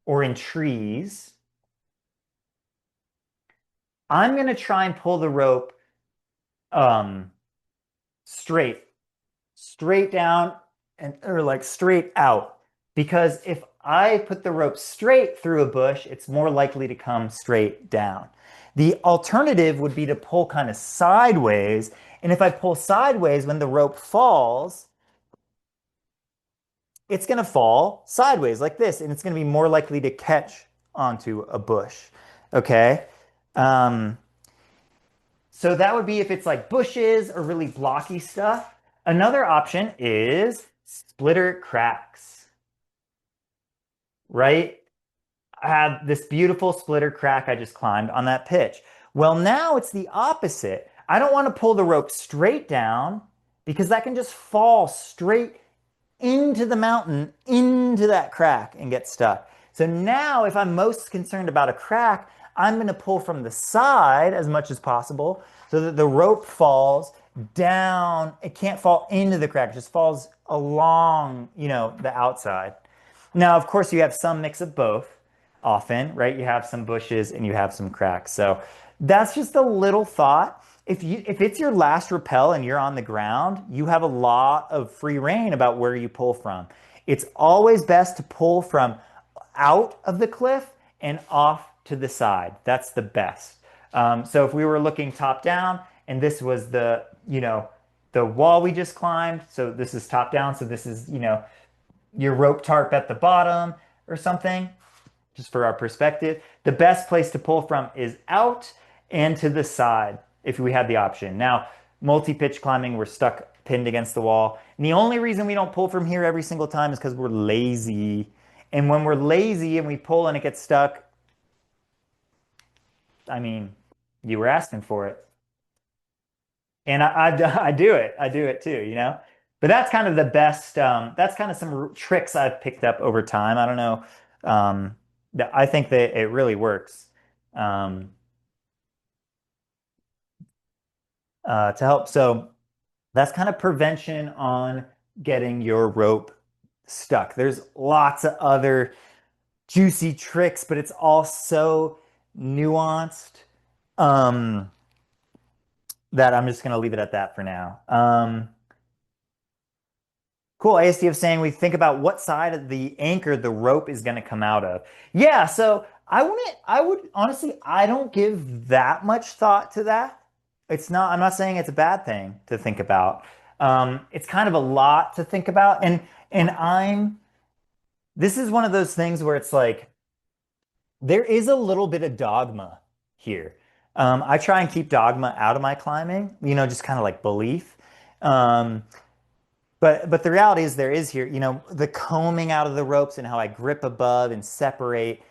or in trees, I'm going to try and pull the rope um, straight, straight down or like straight out. Because if I put the rope straight through a bush, it's more likely to come straight down. The alternative would be to pull kind of sideways. And if I pull sideways, when the rope falls, it's going to fall sideways like this, and it's going to be more likely to catch onto a bush. Okay. Um, so that would be if it's like bushes or really blocky stuff. Another option is splitter cracks, right? I have this beautiful splitter crack I just climbed on that pitch. Well, now it's the opposite. I don't want to pull the rope straight down because that can just fall straight into the mountain, into that crack and get stuck. So now if I'm most concerned about a crack, I'm going to pull from the side as much as possible so that the rope falls down. It can't fall into the crack, it just falls along, the outside. Now, of course, you have some mix of both often, right? You have some bushes and you have some cracks. So that's just a little thought. If it's your last rappel and you're on the ground, you have a lot of free reign about where you pull from. It's always best to pull from out of the cliff and off to the side. That's the best. So if we were looking top down and this was the wall we just climbed, so this is top down, so this is, your rope tarp at the bottom or something, just for our perspective. The best place to pull from is out and to the side if we had the option. Now, multi-pitch climbing, we're stuck pinned against the wall. And the only reason we don't pull from here every single time is because we're lazy. And when we're lazy and we pull and it gets stuck, I mean, you were asking for it. And I do it. I do it too, you know? But that's kind of the best, that's kind of some tricks I've picked up over time. I don't know. I think that it really works um, to help. So that's kind of prevention on getting your rope stuck. There's lots of other juicy tricks, but it's all so nuanced um, that I'm just going to leave it at that for now. Cool. ASTF saying we think about what side of the anchor the rope is going to come out of. Yeah, so I would honestly, I don't give that much thought to that. I'm not saying it's a bad thing to think about. It's kind of a lot to think about. This is one of those things where it's like, there is a little bit of dogma here. I try and keep dogma out of my climbing, just kind of like belief. Um, but the reality is there is here, the combing out of the ropes and how I grip above and separate.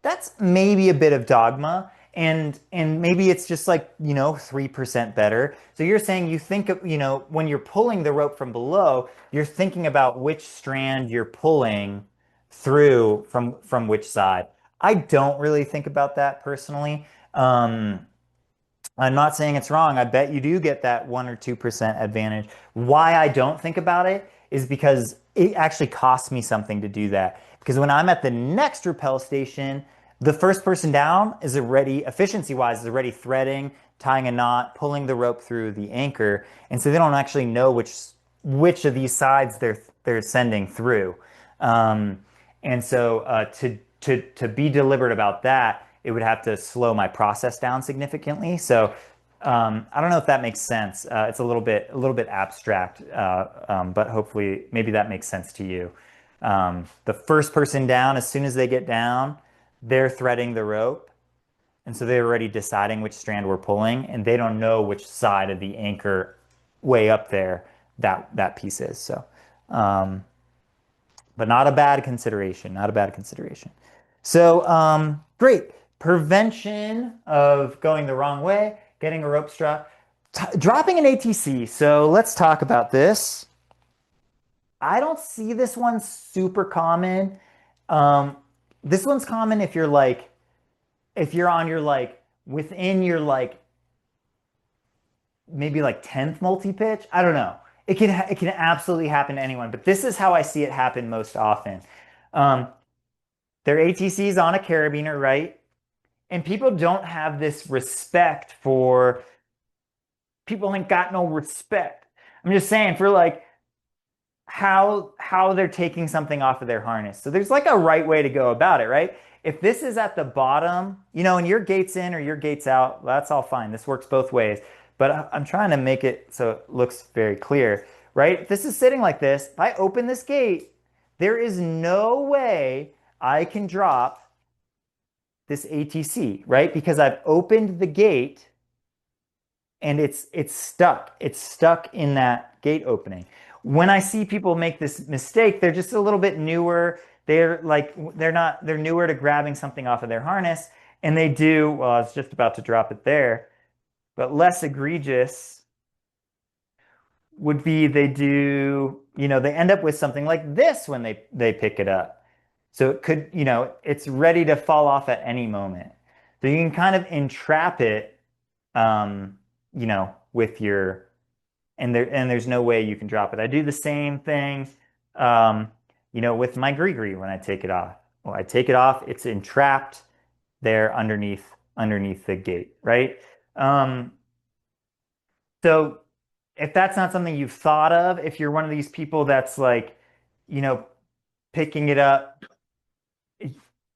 That's maybe a bit of dogma. And maybe it's just like, 3% better. So you're saying you think of, when you're pulling the rope from below, you're thinking about which strand you're pulling through from which side. I don't really think about that personally. I'm not saying it's wrong. I bet you do get that 1 or 2% advantage. Why I don't think about it is because it actually costs me something to do that. Because when I'm at the next rappel station, the first person down is already, efficiency wise, is already threading, tying a knot, pulling the rope through the anchor. And so they don't actually know which of these sides they're sending through. Um, and so to be deliberate about that, it would have to slow my process down significantly. So I don't know if that makes sense. It's a little bit abstract, but hopefully maybe that makes sense to you. The first person down, as soon as they get down, they're threading the rope. And so they're already deciding which strand we're pulling, and they don't know which side of the anchor way up there that piece is. So, but not a bad consideration, not a bad consideration. So, great. Prevention of going the wrong way, getting a rope strap, dropping an ATC. So let's talk about this. I don't see this one super common. Um, this one's common if you're on your within your maybe 10th multi-pitch. I don't know. It can absolutely happen to anyone, but this is how I see it happen most often. Um, their ATC's on a carabiner, right? And people don't have this respect for people ain't got no respect. I'm just saying for how they're taking something off of their harness. So there's a right way to go about it, right? If this is at the bottom, and your gate's in or your gate's out, that's all fine. This works both ways. But I'm trying to make it so it looks very clear, right? If this is sitting like this, if I open this gate, there is no way I can drop this ATC, right? Because I've opened the gate and it's stuck. It's stuck in that gate opening. When I see people make this mistake, they're just a little bit newer. They're newer to grabbing something off of their harness, and they do, well, I was just about to drop it there, but less egregious would be they end up with something like this when they pick it up. So it could, it's ready to fall off at any moment. So you can kind of entrap it, with there's no way you can drop it. I do the same thing, with my gree when I take it off. Well, I take it off, it's entrapped there underneath the gate, right? Um, so if that's not something you've thought of, if you're one of these people that's you know, picking it up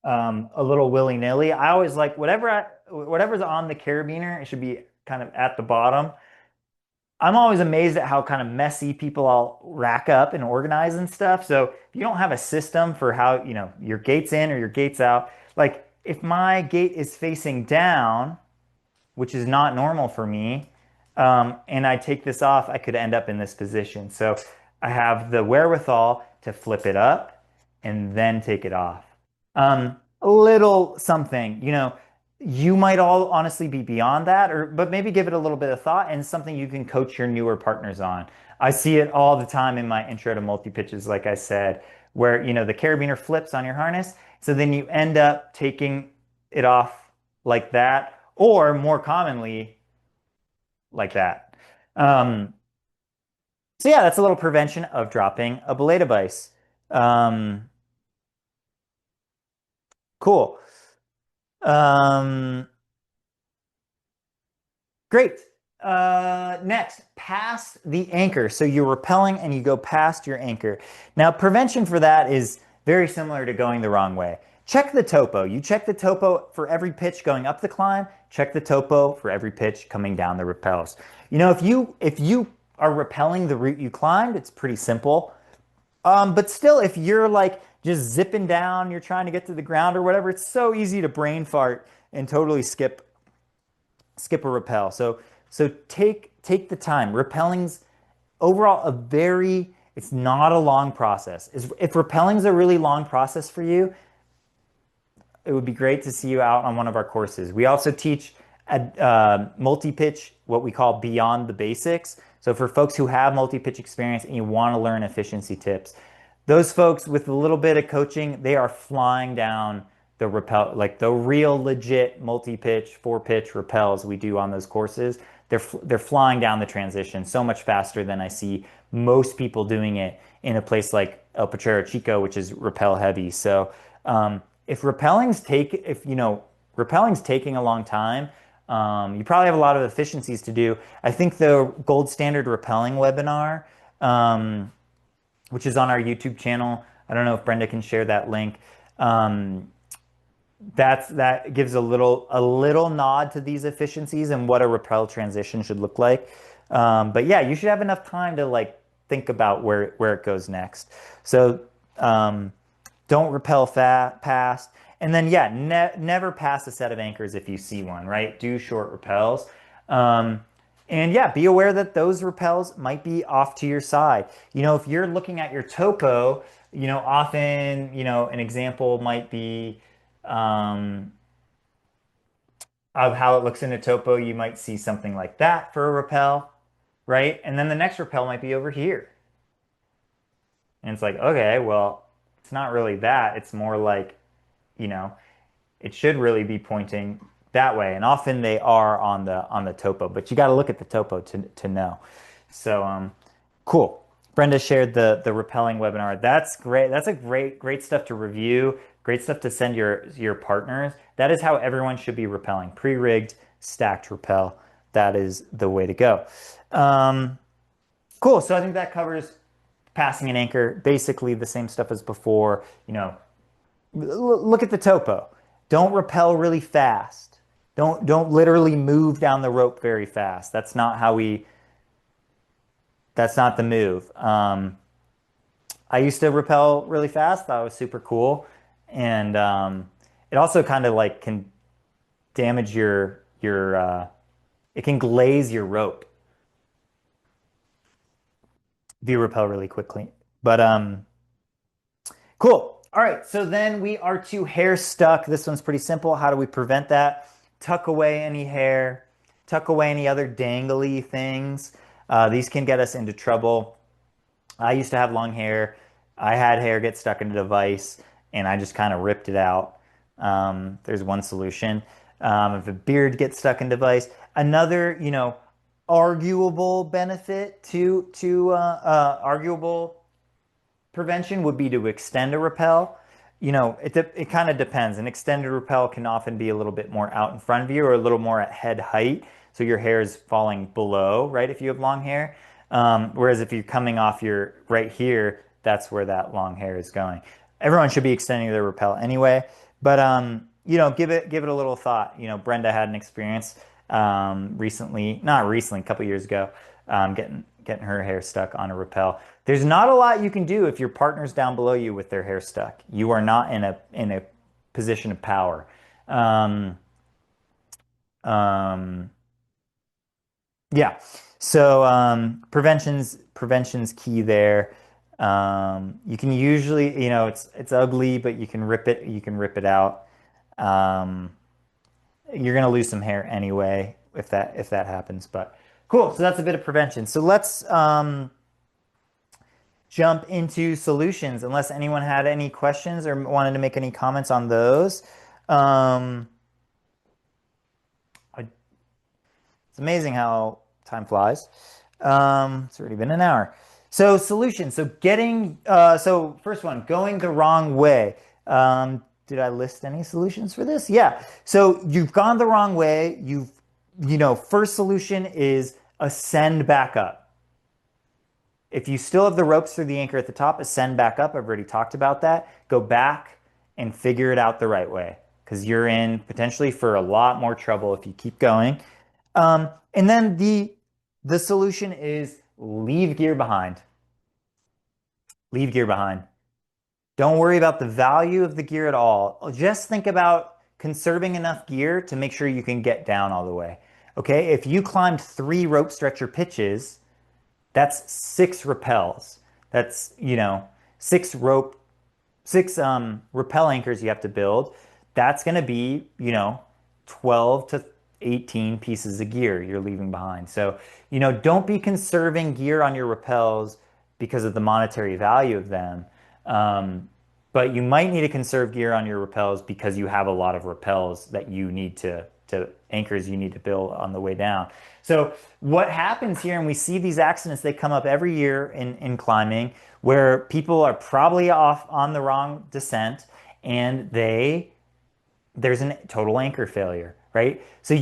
a little willy-nilly, I always whatever's on the carabiner, it should be kind of at the bottom. I'm always amazed at how kind of messy people all rack up and organize and stuff. So if you don't have a system for how, your gate's in or your gate's out, like if my gate is facing down, which is not normal for me, and I take this off, I could end up in this position. So I have the wherewithal to flip it up and then take it off. A little something, you might all honestly be beyond that, or but maybe give it a little bit of thought and something you can coach your newer partners on. I see it all the time in my intro to multi-pitches, like I said, where the carabiner flips on your harness. So then you end up taking it off like that, or more commonly, like that. Um, so yeah, that's a little prevention of dropping a belay device. Um, cool. Um, Great. Next, past the anchor. So you're rappelling and you go past your anchor. Now, prevention for that is very similar to going the wrong way. Check the topo. You check the topo for every pitch going up the climb. Check the topo for every pitch coming down the rappels. If you are rappelling the route you climbed, it's pretty simple. But still, if you're like just zipping down, you're trying to get to the ground or whatever, it's so easy to brain fart and totally skip a rappel. So take the time. Rappelling's overall it's not a long process. If rappelling's a really long process for you, it would be great to see you out on one of our courses. We also teach at multi-pitch, what we call beyond the basics. So for folks who have multi-pitch experience and you want to learn efficiency tips, those folks with a little bit of coaching, they are flying down the rappel, like the real legit multi-pitch, four-pitch rappels we do on those courses. They're flying down the transition so much faster than I see most people doing it in a place like El Potrero, Chico, which is rappel heavy. So if rappelling's taking a long time, you probably have a lot of efficiencies to do. I think the gold standard rappelling webinar, which is on our YouTube channel. I don't know if Brenda can share that link. Um, that gives a little nod to these efficiencies and what a rappel transition should look like. But yeah, you should have enough time to like think about where it goes next. So don't rappel past, and then yeah, never pass a set of anchors if you see one. Right, do short rappels. Um, and yeah, be aware that those rappels might be off to your side. If you're looking at your topo, often, an example might be um, of how it looks in a topo. You might see something like that for a rappel, right? And then the next rappel might be over here. And it's like, okay, well, it's not really that. It's more like, you know, it should really be pointing that way. And often they are on the topo, but you got to look at the topo to know. So cool. Brenda shared the rappelling webinar. That's great. That's a great stuff to review. Great stuff to send your partners. That is how everyone should be rappelling. Pre-rigged, stacked rappel. That is the way to go. Cool. So I think that covers passing an anchor. Basically the same stuff as before. Look at the topo. Don't rappel really fast. Don't literally move down the rope very fast. That's not the move. I used to rappel really fast. That was super cool. And it also kind of like can damage it can glaze your rope if you rappel really quickly. But cool. All right, so then we are to hair stuck. This one's pretty simple. How do we prevent that? Tuck away any hair, tuck away any other dangly things. These can get us into trouble. I used to have long hair. I had hair get stuck in a device and I just kind of ripped it out. There's one solution. If a beard gets stuck in a device, another, arguable benefit to arguable prevention would be to extend a rappel. It kind of depends. An extended rappel can often be a little bit more out in front of you or a little more at head height. So your hair is falling below, right? If you have long hair. Whereas if you're coming off your right here, that's where that long hair is going. Everyone should be extending their rappel anyway. But, give it a little thought. Brenda had an experience not recently, a couple years ago, getting her hair stuck on a rappel. There's not a lot you can do if your partner's down below you with their hair stuck. You are not in a position of power. Um, um, yeah. So prevention's key there. You can usually, it's ugly, but you can rip it out. Um, you're gonna lose some hair anyway if that happens. But cool. So that's a bit of prevention. So let's jump into solutions, unless anyone had any questions or wanted to make any comments on those. Um, it's amazing how time flies. It's already been an hour. So solutions. So so first one, going the wrong way. Did I list any solutions for this? Yeah. So you've gone the wrong way. First solution is ascend back up. If you still have the ropes through the anchor at the top, ascend back up. I've already talked about that. Go back and figure it out the right way, because you're in potentially for a lot more trouble if you keep going. And then the solution is leave gear behind. Leave gear behind. Don't worry about the value of the gear at all. Just think about conserving enough gear to make sure you can get down all the way. Okay, if you climbed 3 rope stretcher pitches, that's 6 rappels. That's, 6 rappel anchors you have to build. That's going to be, 12 to 18 pieces of gear you're leaving behind. So, don't be conserving gear on your rappels because of the monetary value of them. But you might need to conserve gear on your rappels because you have a lot of rappels that you need to anchors you need to build on the way down. So what happens here, and we see these accidents, they come up every year in climbing, where people are probably off on the wrong descent and there's a total anchor failure, right? So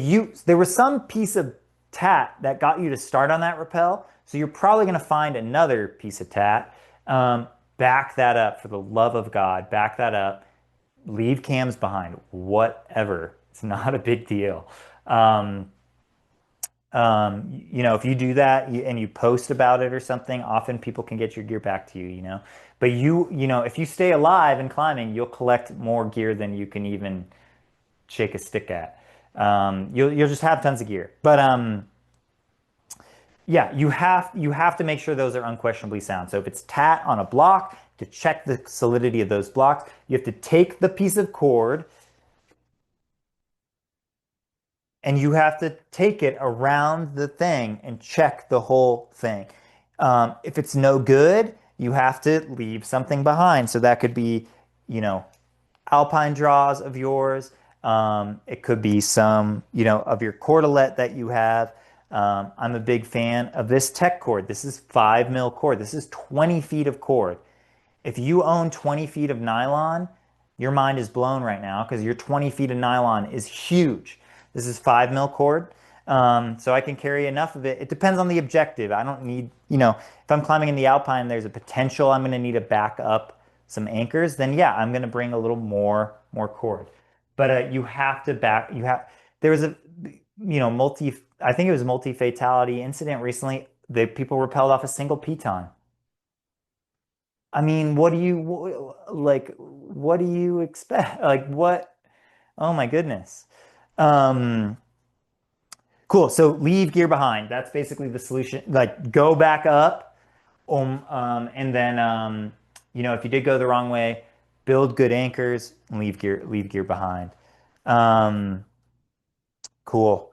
there was some piece of tat that got you to start on that rappel. So you're probably going to find another piece of tat. Back that up, for the love of God, back that up. Leave cams behind, whatever. It's not a big deal. If you do that and you post about it or something, often people can get your gear back to you. But if you stay alive in climbing, you'll collect more gear than you can even shake a stick at. You'll just have tons of gear. But yeah, you have to make sure those are unquestionably sound. So if it's tat on a block, to check the solidity of those blocks, you have to take the piece of cord and you have to take it around the thing and check the whole thing. If it's no good, you have to leave something behind. So that could be, alpine draws of yours. It could be some, of your cordelet that you have. I'm a big fan of this tech cord. This is 5 mil cord. This is 20 feet of cord. If you own 20 feet of nylon, your mind is blown right now, because your 20 feet of nylon is huge. This is 5 mil cord. So I can carry enough of it. It depends on the objective. I don't need, if I'm climbing in the alpine, there's a potential I'm going to need to back up some anchors, then yeah, I'm going to bring a little more cord. But there was a, I think it was a multi-fatality incident recently. The people rappelled off a single piton. I mean, what do you expect? Like what? Oh my goodness. Um, cool. So leave gear behind. That's basically the solution. Like go back up, and then if you did go the wrong way, build good anchors and leave gear behind. Um, cool.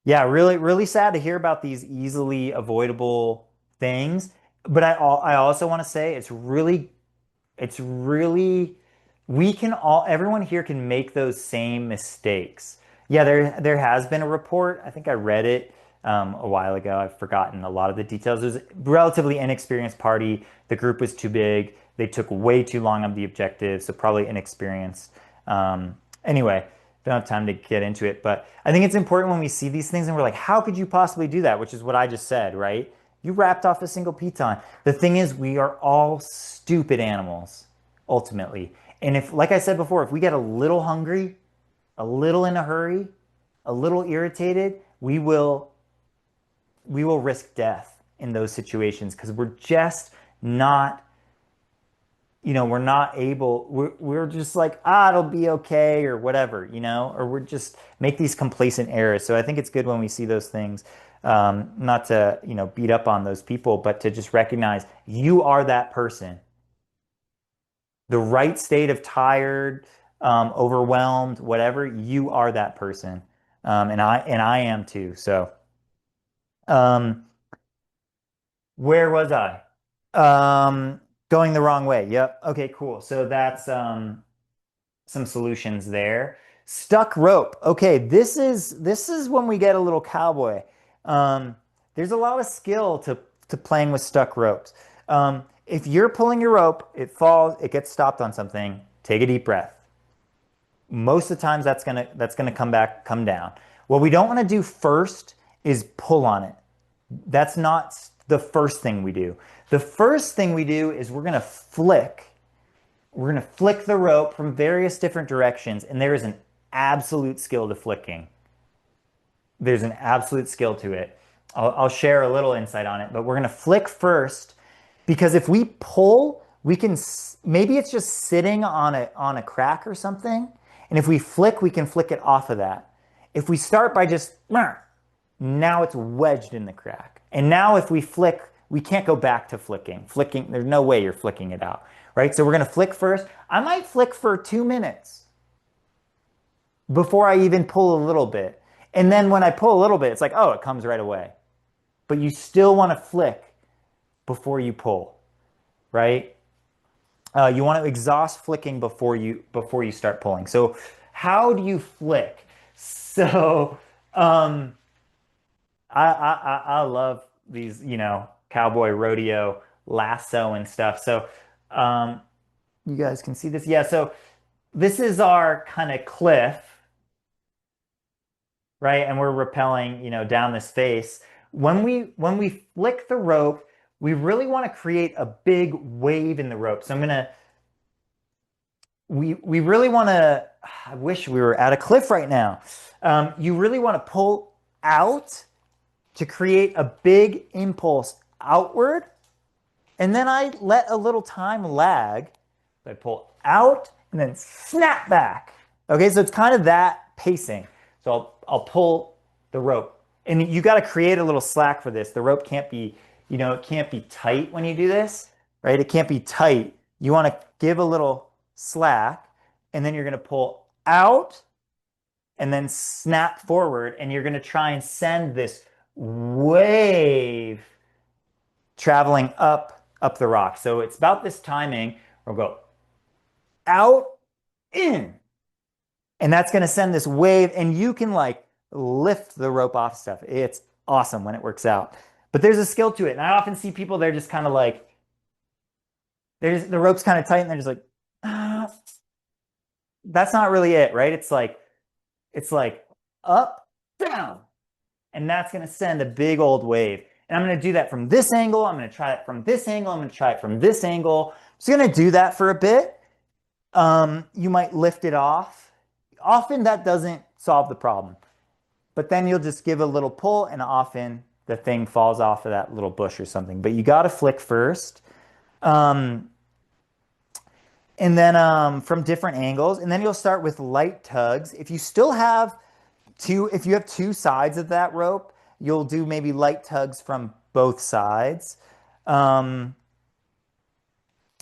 Yeah, really, really sad to hear about these easily avoidable things. But I also want to say it's really everyone here can make those same mistakes. Yeah, there has been a report. I think I read it a while ago. I've forgotten a lot of the details. It was a relatively inexperienced party. The group was too big. They took way too long on the objective, so probably inexperienced. Anyway, don't have time to get into it, but I think it's important when we see these things and we're like, how could you possibly do that? Which is what I just said, right? You wrapped off a single piton. The thing is, we are all stupid animals, ultimately. And if, like I said before, if we get a little hungry, a little in a hurry, a little irritated, we will we will risk death in those situations because we're just not, we're not able, we're just like, it'll be okay or whatever, or we're just make these complacent errors. So I think it's good when we see those things, not to, beat up on those people, but to just recognize you are that person. The right state of tired, overwhelmed, whatever, you are that person. And I am too. So, um, where was I? Um, Going the wrong way. Yep. Okay, cool. So that's some solutions there. Stuck rope. Okay, this is when we get a little cowboy. Um, there's a lot of skill to playing with stuck ropes. If you're pulling your rope, it falls, it gets stopped on something, take a deep breath. Most of the times that's gonna come down. What we don't want to do first is pull on it. That's not the first thing we do. The first thing we do is we're going to flick the rope from various different directions, and there is an absolute skill to flicking. There's an absolute skill to it. I'll share a little insight on it, but we're going to flick first because if we pull, we can maybe it's just sitting on a crack or something, and if we flick, we can flick it off of that. If we start by just now it's wedged in the crack. And now if we flick, we can't go back to flicking. Flicking, there's no way you're flicking it out, right? So we're gonna flick first. I might flick for 2 minutes before I even pull a little bit. And then when I pull a little bit, it's like, oh, it comes right away. But you still wanna flick before you pull, right? You want to exhaust flicking before you start pulling. So how do you flick? So um, I love these, cowboy rodeo lasso and stuff. So um, you guys can see this. Yeah, so this is our kind of cliff, right? And we're rappelling, down this face. When we flick the rope, we really want to create a big wave in the rope. So we really want to, I wish we were at a cliff right now. You really want to pull out to create a big impulse outward. And then I let a little time lag. I pull out and then snap back. Okay, so it's kind of that pacing. So I'll pull the rope. And you got to create a little slack for this. The rope can't be, it can't be tight when you do this, right? It can't be tight. You want to give a little slack, and then you're going to pull out and then snap forward, and you're going to try and send this wave traveling up the rock. So it's about this timing. We'll go out, in, and that's going to send this wave, and you can like lift the rope off stuff. It's awesome when it works out. But there's a skill to it. And I often see people, they're just kind of like, there's the rope's kind of tight, and they're just like, ah. That's not really it, right? It's like up, down. And that's going to send a big old wave. And I'm going to do that from this angle. I'm going to try it from this angle. I'm going to try it from this angle. So I'm going to do that for a bit. You might lift it off. Often that doesn't solve the problem. But then you'll just give a little pull, and often the thing falls off of that little bush or something. But you got to flick first. Um, and then from different angles. And then you'll start with light tugs. If you have two sides of that rope, you'll do maybe light tugs from both sides. Um,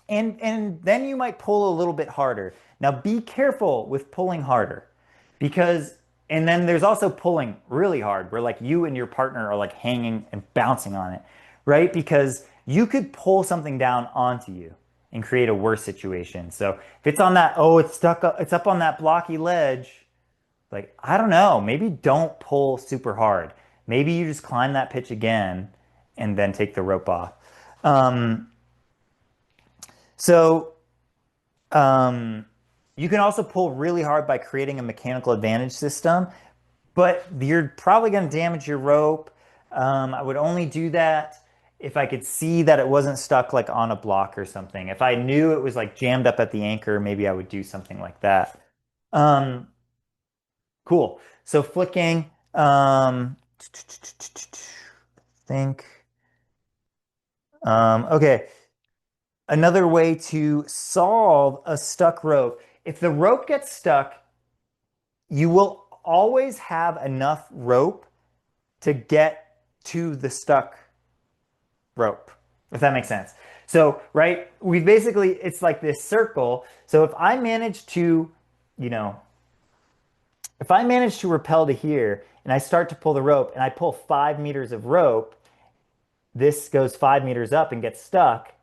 and then you might pull a little bit harder. Now be careful with pulling harder because, and then there's also pulling really hard where like you and your partner are like hanging and bouncing on it, right? Because you could pull something down onto you and create a worse situation. So if it's on that, oh, it's stuck up, it's up on that blocky ledge, like, I don't know, maybe don't pull super hard. Maybe you just climb that pitch again and then take the rope off. Um, so you can also pull really hard by creating a mechanical advantage system, but you're probably going to damage your rope. I would only do that if I could see that it wasn't stuck like on a block or something. If I knew it was like jammed up at the anchor, maybe I would do something like that. Um, cool. So flicking. think. Okay. Another way to solve a stuck rope. If the rope gets stuck, you will always have enough rope to get to the stuck rope, if that makes sense. So, right, we basically, it's like this circle. So if I manage to, you know, if I manage to rappel to here and I start to pull the rope and I pull 5 meters of rope, this goes 5 meters up and gets stuck.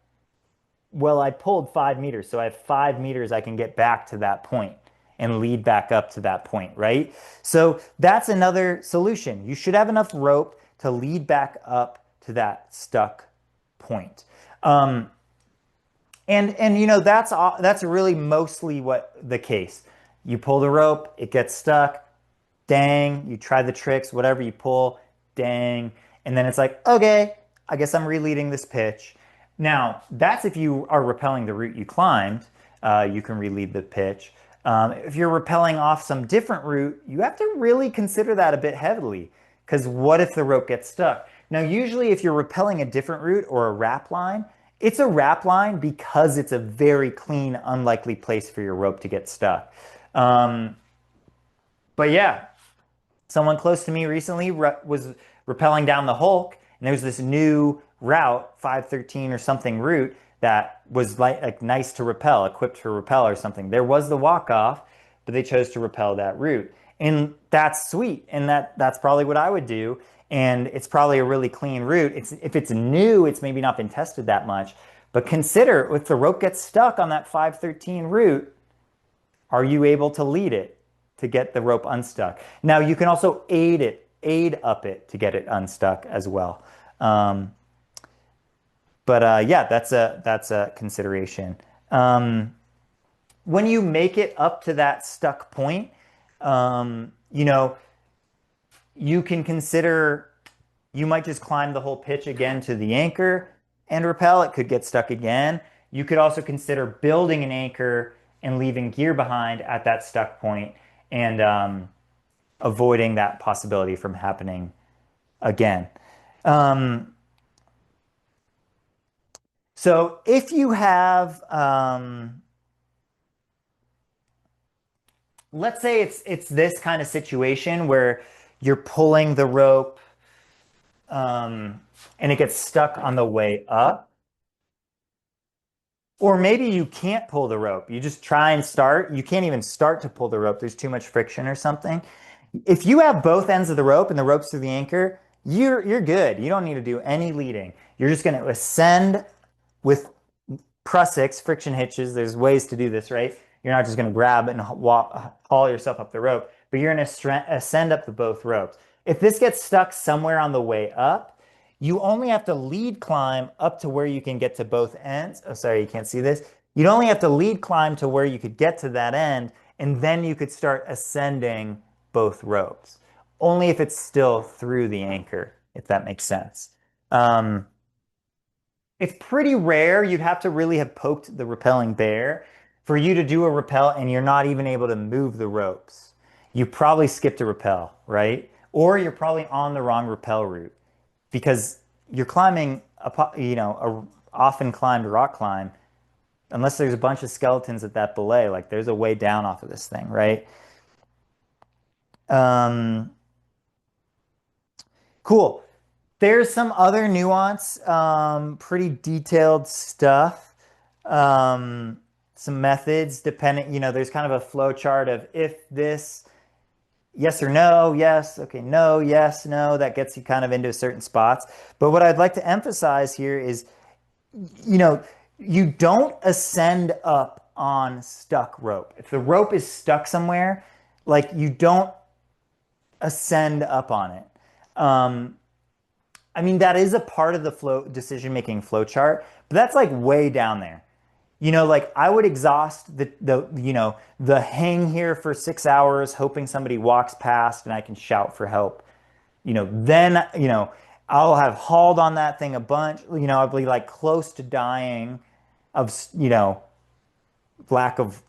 Well, I pulled 5 meters, so I have 5 meters I can get back to that point and lead back up to that point, right? So that's another solution. You should have enough rope to lead back up to that stuck point. Um, and that's really mostly what the case. You pull the rope, it gets stuck, dang, you try the tricks, whatever you pull, dang. And then it's like, okay, I guess I'm releading this pitch. Now, that's if you are rappelling the route you climbed, you can relead the pitch. If you're rappelling off some different route, you have to really consider that a bit heavily, because what if the rope gets stuck? Now, usually if you're rappelling a different route or a wrap line, it's a wrap line because it's a very clean, unlikely place for your rope to get stuck. Um, but yeah, someone close to me recently was rappelling down the Hulk, and there's this new route, 513 or something route that was like nice to rappel, equipped to rappel or something. There was the walk off, but they chose to rappel that route, and that's sweet. And that's probably what I would do. And it's probably a really clean route. If it's new, it's maybe not been tested that much. But consider if the rope gets stuck on that 513 route, are you able to lead it to get the rope unstuck? Now you can also aid up it to get it unstuck as well. But yeah, that's a consideration. When you make it up to that stuck point, you know, you can consider you might just climb the whole pitch again to the anchor and rappel. It could get stuck again. You could also consider building an anchor and leaving gear behind at that stuck point and avoiding that possibility from happening again. So if you have, let's say it's this kind of situation where you're pulling the rope and it gets stuck on the way up. Or maybe you can't pull the rope. You just try and start. You can't even start to pull the rope. There's too much friction or something. If you have both ends of the rope and the rope's through the anchor, you're good. You don't need to do any leading. You're just going to ascend with prussiks, friction hitches. There's ways to do this, right? You're not just going to grab and haul yourself up the rope, but you're going to ascend up the both ropes. If this gets stuck somewhere on the way up, you only have to lead climb up to where you can get to both ends. Oh, sorry, you can't see this. You'd only have to lead climb to where you could get to that end, and then you could start ascending both ropes. Only if it's still through the anchor, if that makes sense. It's pretty rare. You'd have to really have poked the rappelling bear for you to do a rappel and you're not even able to move the ropes. You probably skipped a rappel, right? Or you're probably on the wrong rappel route because you're climbing a often climbed rock climb. Unless there's a bunch of skeletons at that belay, like there's a way down off of this thing, right? Cool. There's some other nuance, pretty detailed stuff. Some methods depending, there's kind of a flow chart of if this, yes or no, yes, okay, no, yes, no, that gets you kind of into certain spots. But what I'd like to emphasize here is, you don't ascend up on stuck rope. If the rope is stuck somewhere, like you don't ascend up on it. I mean, that is a part of the decision-making flow chart, but that's like way down there. Like I would exhaust the hang here for 6 hours, hoping somebody walks past and I can shout for help. Then, I'll have hauled on that thing a bunch. I'll be like close to dying of, lack of,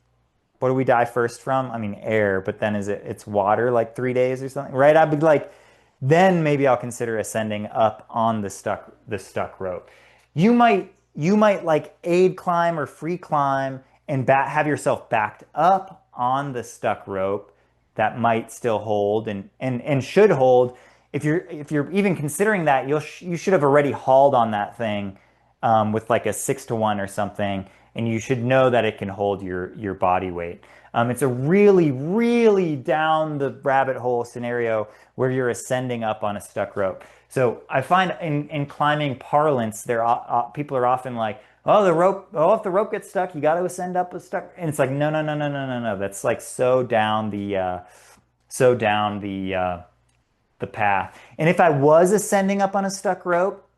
what do we die first from? I mean, air, but then it's water like 3 days or something, right? I'd be like, then maybe I'll consider ascending up on the stuck rope. You might like aid climb or free climb and have yourself backed up on the stuck rope that might still hold and should hold. If you're even considering that, you should have already hauled on that thing with like a 6 to 1 or something, and you should know that it can hold your body weight. It's a really, really down the rabbit hole scenario where you're ascending up on a stuck rope. So I find in climbing parlance, people are often like, "Oh, the rope! Oh, if the rope gets stuck, you got to ascend up a stuck." And it's like, no, no, no, no, no, no, no. That's like so down the path. And if I was ascending up on a stuck rope,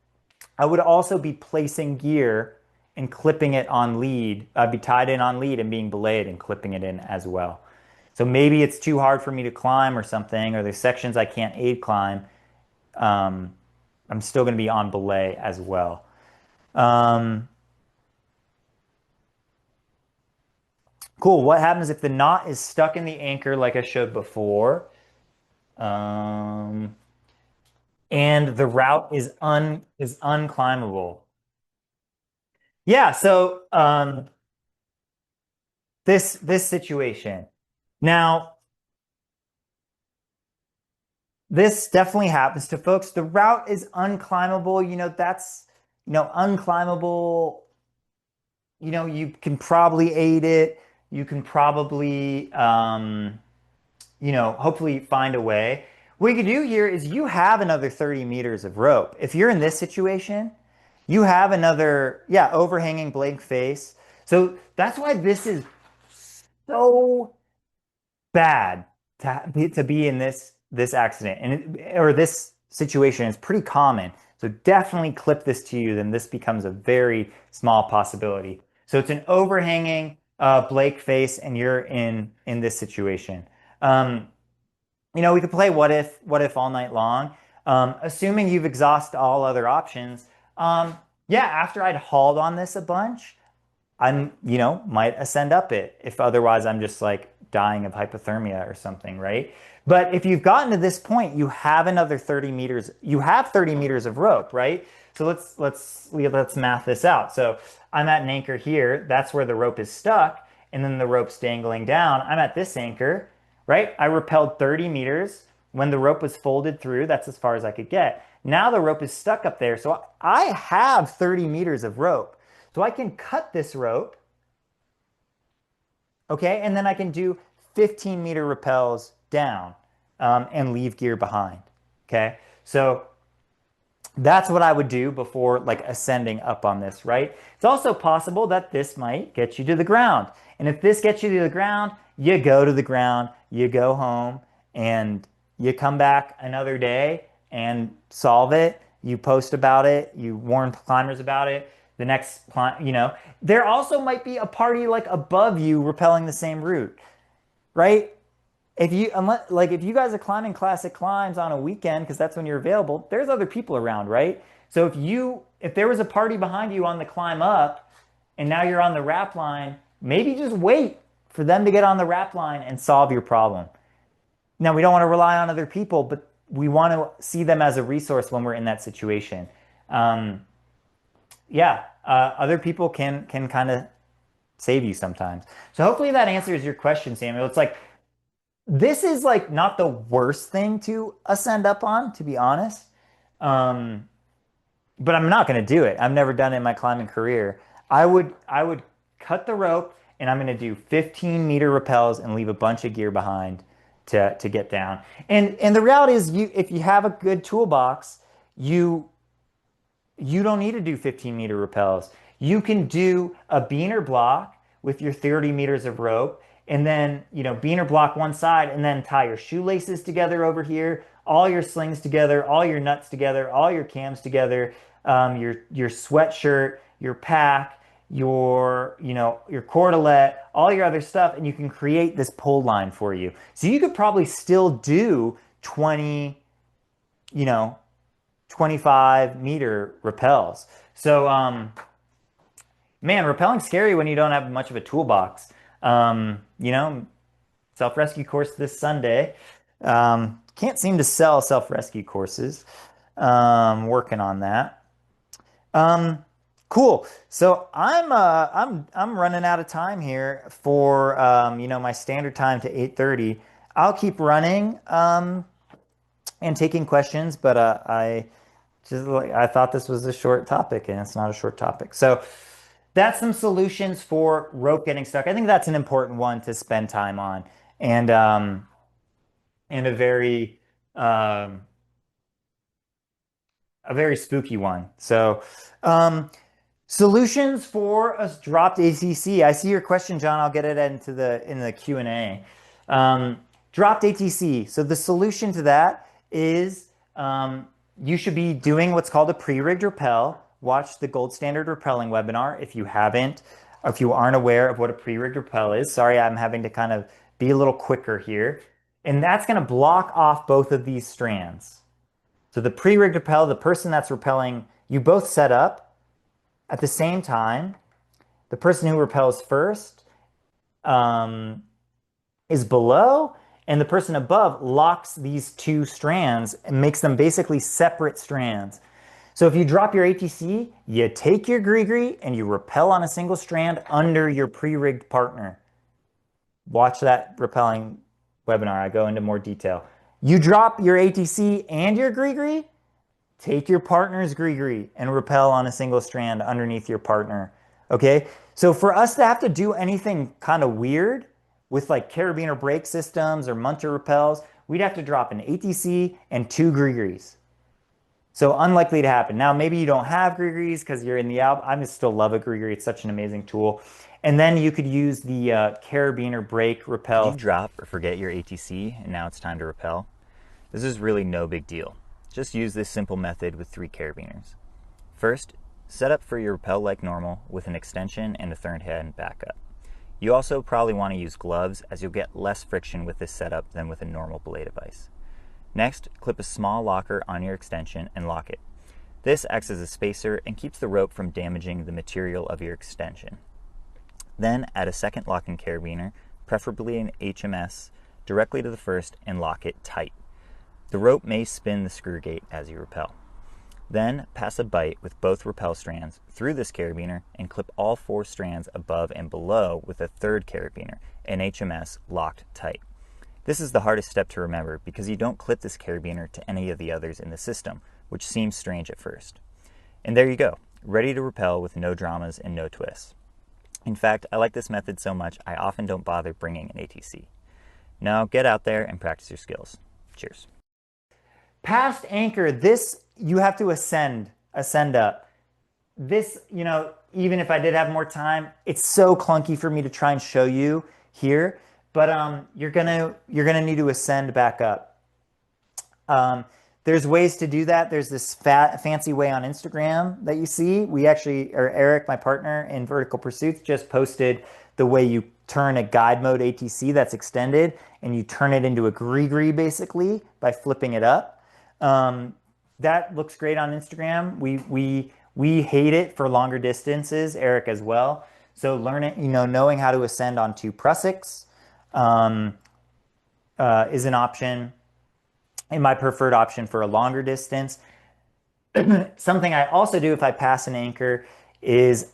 I would also be placing gear and clipping it on lead. I'd be tied in on lead and being belayed and clipping it in as well. So maybe it's too hard for me to climb or something, or there's sections I can't aid climb. Um, I'm still going to be on belay as well. Um, cool. What happens if the knot is stuck in the anchor like I showed before? Um, and the route is unclimbable. Yeah, so this situation. Now, this definitely happens to folks. The route is unclimbable. That's, unclimbable. You can probably aid it. You can probably, hopefully find a way. What you can do here is you have another 30 meters of rope. If you're in this situation, you have another, yeah, overhanging blank face. So that's why this is so bad to be in this accident or this situation. Is pretty common. So definitely clip this to you, then this becomes a very small possibility. So it's an overhanging Blake face, and you're in this situation. Um, we could play what if all night long. Assuming you've exhausted all other options. Yeah, after I'd hauled on this a bunch, might ascend up it if otherwise I'm just like dying of hypothermia or something, right? But if you've gotten to this point, you have another 30 meters, you have 30 meters of rope, right? So let's math this out. So I'm at an anchor here, that's where the rope is stuck, and then the rope's dangling down. I'm at this anchor, right? I rappelled 30 meters. When the rope was folded through, that's as far as I could get. Now the rope is stuck up there. So I have 30 meters of rope. So I can cut this rope, okay? And then I can do 15-meter rappels down and leave gear behind, okay? So that's what I would do before like ascending up on this, right? It's also possible that this might get you to the ground. And if this gets you to the ground, you go to the ground, you go home, and you come back another day and solve it. You post about it, you warn climbers about it. The next climb, there also might be a party like above you rappelling the same route, right? If you guys are climbing classic climbs on a weekend because that's when you're available, there's other people around, right? So if there was a party behind you on the climb up and now you're on the rap line, maybe just wait for them to get on the rap line and solve your problem. Now, we don't want to rely on other people, but we want to see them as a resource when we're in that situation. Um, yeah, other people can kind of save you sometimes. So hopefully that answers your question, Samuel. It's like this is like not the worst thing to ascend up on, to be honest. Um, but I'm not going to do it. I've never done it in my climbing career. I would cut the rope and I'm going to do 15-meter rappels and leave a bunch of gear behind to get down. And the reality is if you have a good toolbox, you you don't need to do 15-meter rappels. You can do a beaner block with your 30 meters of rope and then, beaner block one side and then tie your shoelaces together over here, all your slings together, all your nuts together, all your cams together, your sweatshirt, your pack, your cordelette, all your other stuff, and you can create this pull line for you. So you could probably still do 20, you know, 25-meter rappels. So, man, rappelling's scary when you don't have much of a toolbox. Self-rescue course this Sunday. Can't seem to sell self-rescue courses. Working on that. Um, cool. So I'm running out of time here for my standard time to 8:30. I'll keep running and taking questions, but I thought this was a short topic, and it's not a short topic. So that's some solutions for rope getting stuck. I think that's an important one to spend time on, and and um, a very spooky one. So. Um, Solutions for a dropped ATC. I see your question, John. I'll get it into the in the Q&A. Dropped ATC. So the solution to that is you should be doing what's called a pre-rigged rappel. Watch the gold standard rappelling webinar if you haven't, or if you aren't aware of what a pre-rigged rappel is. Sorry, I'm having to kind of be a little quicker here. And that's going to block off both of these strands. So the pre-rigged rappel, the person that's rappelling, you both set up at the same time. The person who rappels first is below, and the person above locks these two strands and makes them basically separate strands. So if you drop your ATC, you take your gree and you rappel on a single strand under your pre-rigged partner. Watch that rappelling webinar. I go into more detail. You drop your ATC and your gree, take your partner's gree and rappel on a single strand underneath your partner. Okay? So for us to have to do anything kind of weird with like carabiner brake systems or munter rappels, we'd have to drop an ATC and two grees. So unlikely to happen. Now, maybe you don't have grees because you're in the Alp. I still love a gree. It's such an amazing tool. And then you could use the carabiner brake rappel. Did you drop or forget your ATC and now it's time to rappel? This is really no big deal. Just use this simple method with 3 carabiners. First, set up for your rappel like normal with an extension and a third hand backup. You also probably want to use gloves as you'll get less friction with this setup than with a normal belay device. Next, clip a small locker on your extension and lock it. This acts as a spacer and keeps the rope from damaging the material of your extension. Then add a second locking carabiner, preferably an HMS, directly to the first and lock it tight. The rope may spin the screw gate as you rappel. Then pass a bite with both rappel strands through this carabiner and clip all 4 strands above and below with a third carabiner, an HMS, locked tight. This is the hardest step to remember because you don't clip this carabiner to any of the others in the system, which seems strange at first. And there you go, ready to rappel with no dramas and no twists. In fact, I like this method so much I often don't bother bringing an ATC. Now get out there and practice your skills. Cheers. Past anchor, this you have to ascend up. This, even if I did have more time, it's so clunky for me to try and show you here, but you're gonna need to ascend back up. There's ways to do that. There's this fancy way on Instagram that you see. Eric, my partner in Vertical Pursuits, just posted the way you turn a guide mode ATC that's extended and you turn it into a gree basically by flipping it up. That looks great on Instagram. We hate it for longer distances, Eric as well. So knowing how to ascend on 2 prussics is an option, and my preferred option for a longer distance. Something I also do if I pass an anchor is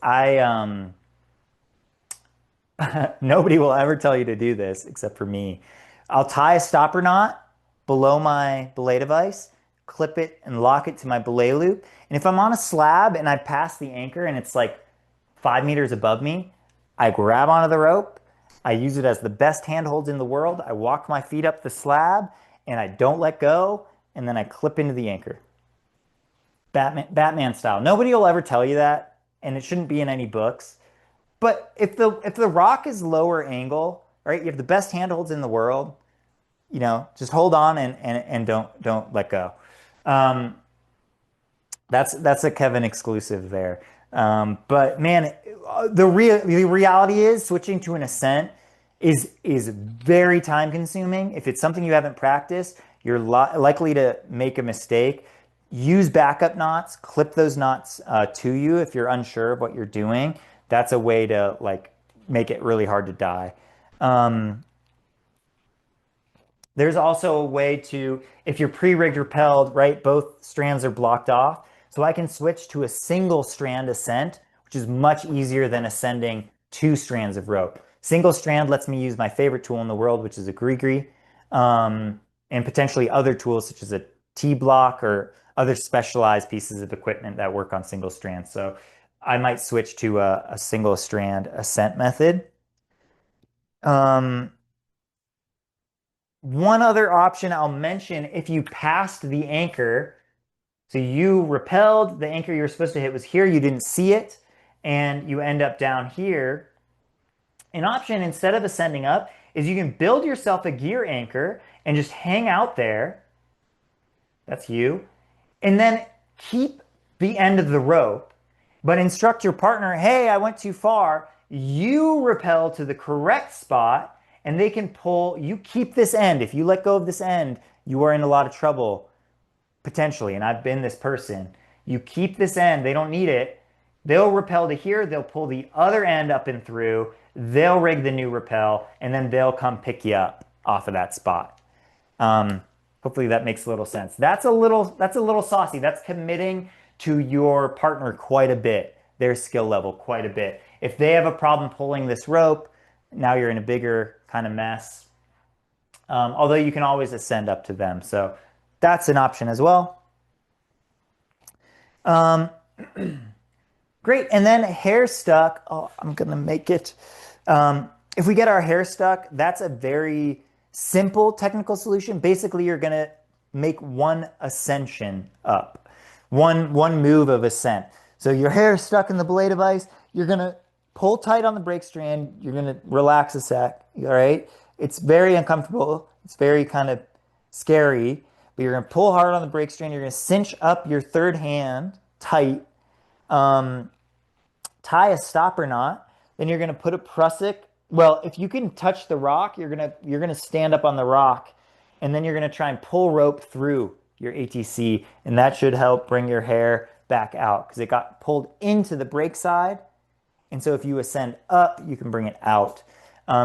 nobody will ever tell you to do this except for me. I'll tie a stopper knot below my belay device, clip it and lock it to my belay loop. And if I'm on a slab and I pass the anchor and it's like 5 meters above me, I grab onto the rope. I use it as the best handhold in the world. I walk my feet up the slab and I don't let go. And then I clip into the anchor. Batman style. Nobody will ever tell you that. And it shouldn't be in any books. But if the rock is lower angle, right? You have the best handholds in the world. Just hold on and don't let go. That's a Kevin exclusive there. But man, the reality is switching to an ascent is very time consuming. If it's something you haven't practiced, you're likely to make a mistake. Use backup knots, clip those knots to you if you're unsure of what you're doing. That's a way to make it really hard to die. There's also a way to, if you're pre-rigged repelled, right, both strands are blocked off. So I can switch to a single strand ascent, which is much easier than ascending two strands of rope. Single strand lets me use my favorite tool in the world, which is a gree-gree, and potentially other tools such as a T-block or other specialized pieces of equipment that work on single strands. So I might switch to a single strand ascent method. Um, One other option I'll mention, if you passed the anchor, so you repelled, the anchor you were supposed to hit was here, you didn't see it, and you end up down here. An option, instead of ascending up, is you can build yourself a gear anchor and just hang out there. That's you. And then keep the end of the rope, but instruct your partner, hey, I went too far. You rappel to the correct spot and they can pull. You keep this end. If you let go of this end, you are in a lot of trouble potentially. And I've been this person. You keep this end. They don't need it. They'll rappel to here. They'll pull the other end up and through. They'll rig the new rappel and then they'll come pick you up off of that spot. Hopefully that makes a little sense. That's a little saucy. That's committing to your partner quite a bit, their skill level quite a bit. If they have a problem pulling this rope, now you're in a bigger kind of mess. Although you can always ascend up to them. So that's an option as well. Great. And then hair stuck. Oh, I'm going to make it. If we get our hair stuck, that's a very simple technical solution. Basically, you're going to make one ascension up, one move of ascent. So your hair is stuck in the belay device. You're going to pull tight on the brake strand. You're going to relax a sec. All right. It's very uncomfortable. It's very kind of scary, but you're going to pull hard on the brake strand. You're going to cinch up your third hand tight. Tie a stopper knot. Then you're going to put a prusik. Well, if you can touch the rock, you're gonna stand up on the rock, and then you're gonna try and pull rope through your ATC, and that should help bring your hair back out because it got pulled into the brake side. And so if you ascend up, you can bring it out.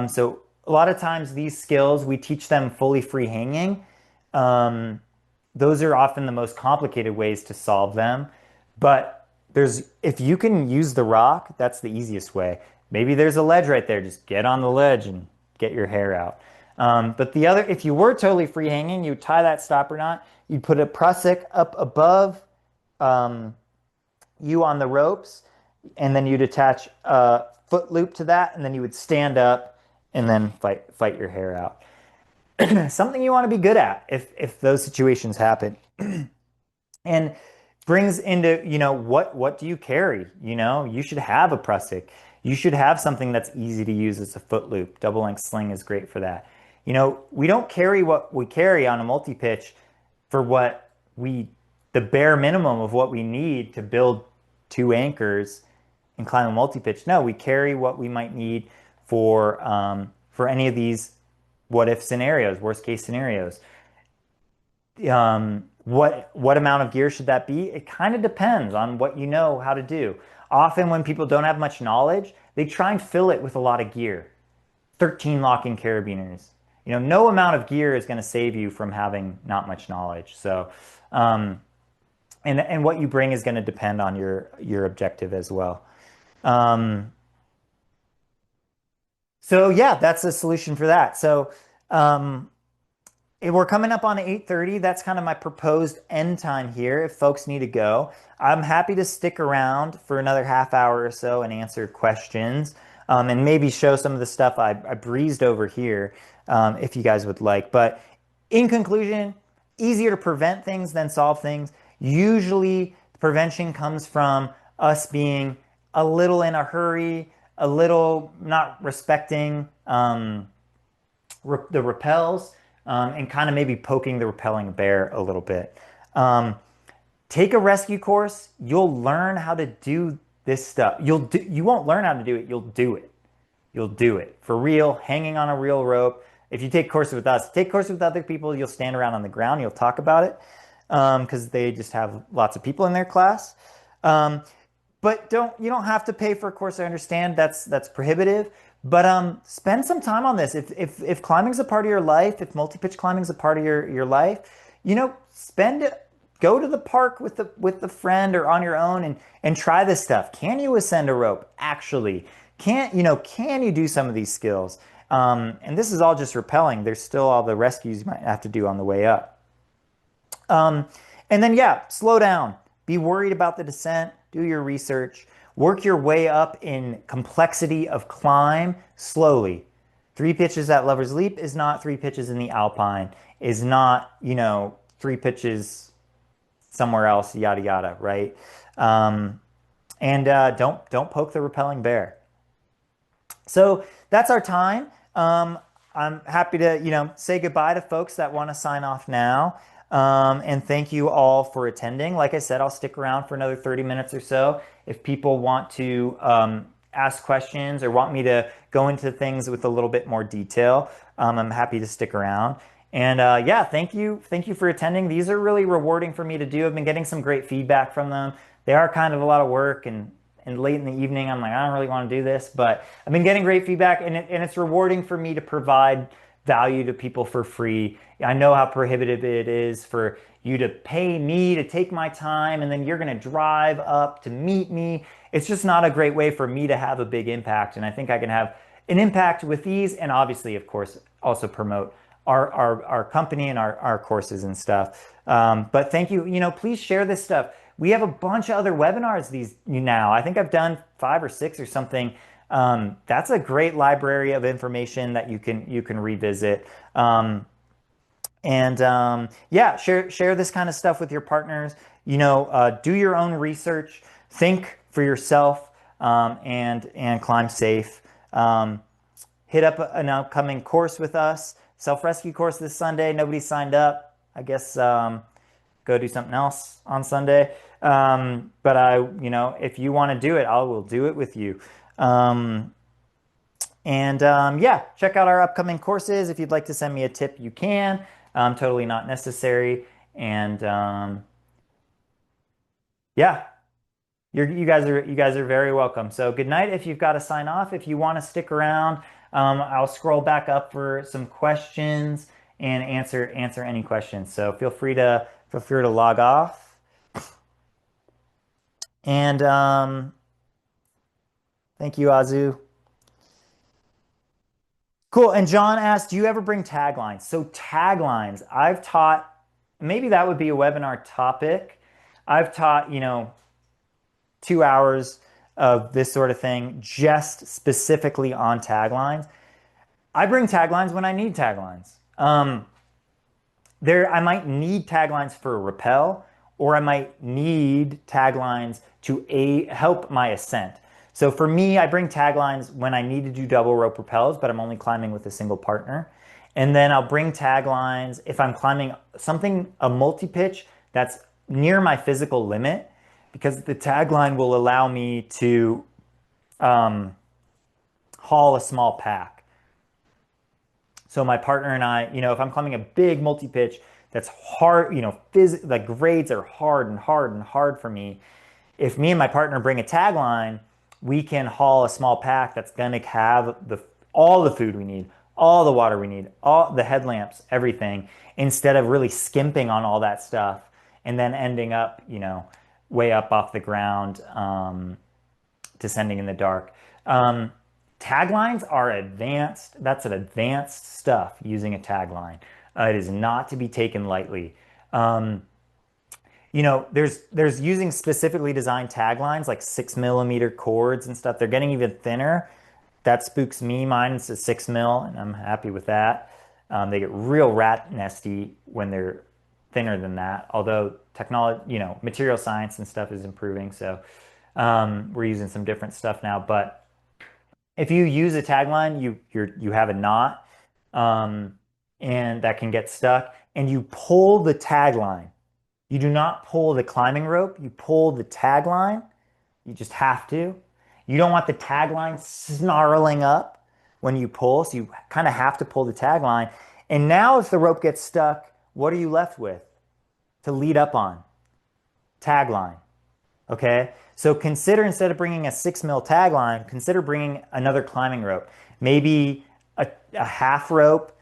So a lot of times these skills, we teach them fully free hanging. Those are often the most complicated ways to solve them. But if you can use the rock, that's the easiest way. Maybe there's a ledge right there. Just get on the ledge and get your hair out. But the other, if you were totally free hanging, you tie that stopper knot. You'd put a prusik up above you on the ropes, and then you'd attach a foot loop to that, and then you would stand up and then fight your hair out. Something you want to be good at if those situations happen. And brings into, what do you carry? You should have a prusik. You should have something that's easy to use as a foot loop. Double length sling is great for that. We don't carry what we carry on a multi-pitch for the bare minimum of what we need to build two anchors and climb a multi-pitch. No, we carry what we might need for any of these what if scenarios, worst case scenarios. What amount of gear should that be? It kind of depends on what you know how to do. Often when people don't have much knowledge, they try and fill it with a lot of gear. 13 locking carabiners. No amount of gear is going to save you from having not much knowledge. So, and what you bring is going to depend on your objective as well. So yeah, that's a solution for that. So, we're coming up on 8:30. That's kind of my proposed end time here if folks need to go. I'm happy to stick around for another half hour or so and answer questions and maybe show some of the stuff I breezed over here if you guys would like. But in conclusion, easier to prevent things than solve things. Usually the prevention comes from us being a little in a hurry, a little not respecting the rappels. And kind of maybe poking the rappelling bear a little bit. Take a rescue course. You'll learn how to do this stuff. You won't learn how to do it. You'll do it. You'll do it for real, hanging on a real rope. If you take courses with us, take courses with other people, you'll stand around on the ground. You'll talk about it because they just have lots of people in their class. But you don't have to pay for a course. I understand that's prohibitive. But spend some time on this. If climbing's a part of your life, if multi-pitch climbing's a part of your life, spend go to the park with the friend or on your own and try this stuff. Can you ascend a rope? Actually, can you do some of these skills? And this is all just rappelling. There's still all the rescues you might have to do on the way up. Um, and then, yeah, slow down. Be worried about the descent. Do your research. Work your way up in complexity of climb slowly. Three pitches at Lover's Leap is not three pitches in the Alpine, is not, three pitches somewhere else, yada, yada, right? And don't poke the rappelling bear. So that's our time. I'm happy to, say goodbye to folks that want to sign off now. And thank you all for attending. Like I said, I'll stick around for another 30 minutes or so. If people want to ask questions or want me to go into things with a little bit more detail, I'm happy to stick around. And yeah, thank you. Thank you for attending. These are really rewarding for me to do. I've been getting some great feedback from them. They are kind of a lot of work and late in the evening, I'm like, I don't really want to do this, but I've been getting great feedback and it's rewarding for me to provide value to people for free. I know how prohibitive it is for you to pay me to take my time and then you're going to drive up to meet me. It's just not a great way for me to have a big impact. And I think I can have an impact with these and obviously, of course, also promote our company and our courses and stuff. But thank you. Please share this stuff. We have a bunch of other webinars these now. I think I've done 5 or 6 or something. That's a great library of information that you can revisit. Yeah, share this kind of stuff with your partners. Do your own research, think for yourself, and climb safe. Hit up an upcoming course with us, self-rescue course this Sunday. Nobody signed up. I guess go do something else on Sunday. But if you want to do it, I will do it with you. Yeah, check out our upcoming courses. If you'd like to send me a tip, you can. Totally not necessary. And yeah, you guys are very welcome. So good night. If you've got to sign off, if you want to stick around, I'll scroll back up for some questions and answer any questions. So feel free to log off. And thank you, Azu. Cool. And John asked, do you ever bring taglines? So taglines, I've taught, maybe that would be a webinar topic. I've taught, 2 hours of this sort of thing, just specifically on taglines. I bring taglines when I need taglines. I might need taglines for a rappel, or I might need taglines to help my ascent. So for me, I bring taglines when I need to do double rope rappels, but I'm only climbing with a single partner. And then I'll bring taglines if I'm climbing a multi-pitch that's near my physical limit, because the tagline will allow me to haul a small pack. So my partner and I, if I'm climbing a big multi-pitch that's hard, the grades are hard and hard and hard for me. If me and my partner bring a tagline, we can haul a small pack that's going to have all the food we need, all the water we need, all the headlamps, everything, instead of really skimping on all that stuff and then ending up, way up off the ground, descending in the dark. Taglines are advanced. That's an advanced stuff using a tagline. It is not to be taken lightly. There's using specifically designed taglines like 6mm cords and stuff. They're getting even thinner. That spooks me. Mine's a 6mm, and I'm happy with that. They get real rat nesty when they're thinner than that. Although technology, material science and stuff is improving, so we're using some different stuff now. But if you use a tagline, you have a knot, and that can get stuck, and you pull the tagline. You do not pull the climbing rope. You pull the tagline. You just have to. You don't want the tagline snarling up when you pull, so you kind of have to pull the tagline. And now if the rope gets stuck, what are you left with to lead up on? Tagline. Okay? So consider, instead of bringing a 6mm tagline, consider bringing another climbing rope. Maybe a half rope,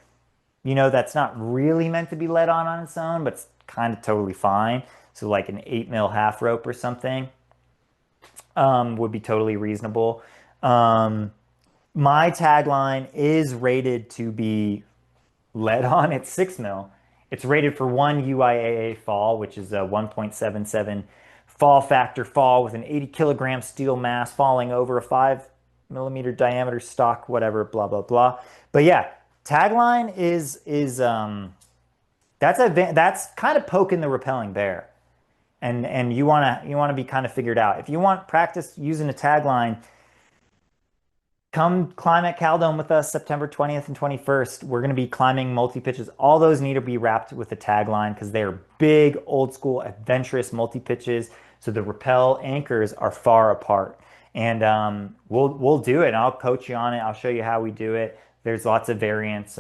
that's not really meant to be led on its own, but it's kind of totally fine. So like an 8 mil half rope or something would be totally reasonable. Um, my tagline is rated to be led on at 6 mil. It's rated for one UIAA fall, which is a 1.77 fall factor fall with an 80 kilogram steel mass falling over a 5 millimeter diameter stock, whatever, blah, blah, blah. But yeah, tagline is that's kind of poking the repelling bear. And you wanna be kind of figured out. If you want practice using a tagline, come climb at Caldome with us September 20th and 21st. We're going to be climbing multi-pitches. All those need to be wrapped with a tagline because they are big, old school, adventurous multi-pitches. So the rappel anchors are far apart. And we'll do it. And I'll coach you on it. I'll show you how we do it. There's lots of variants.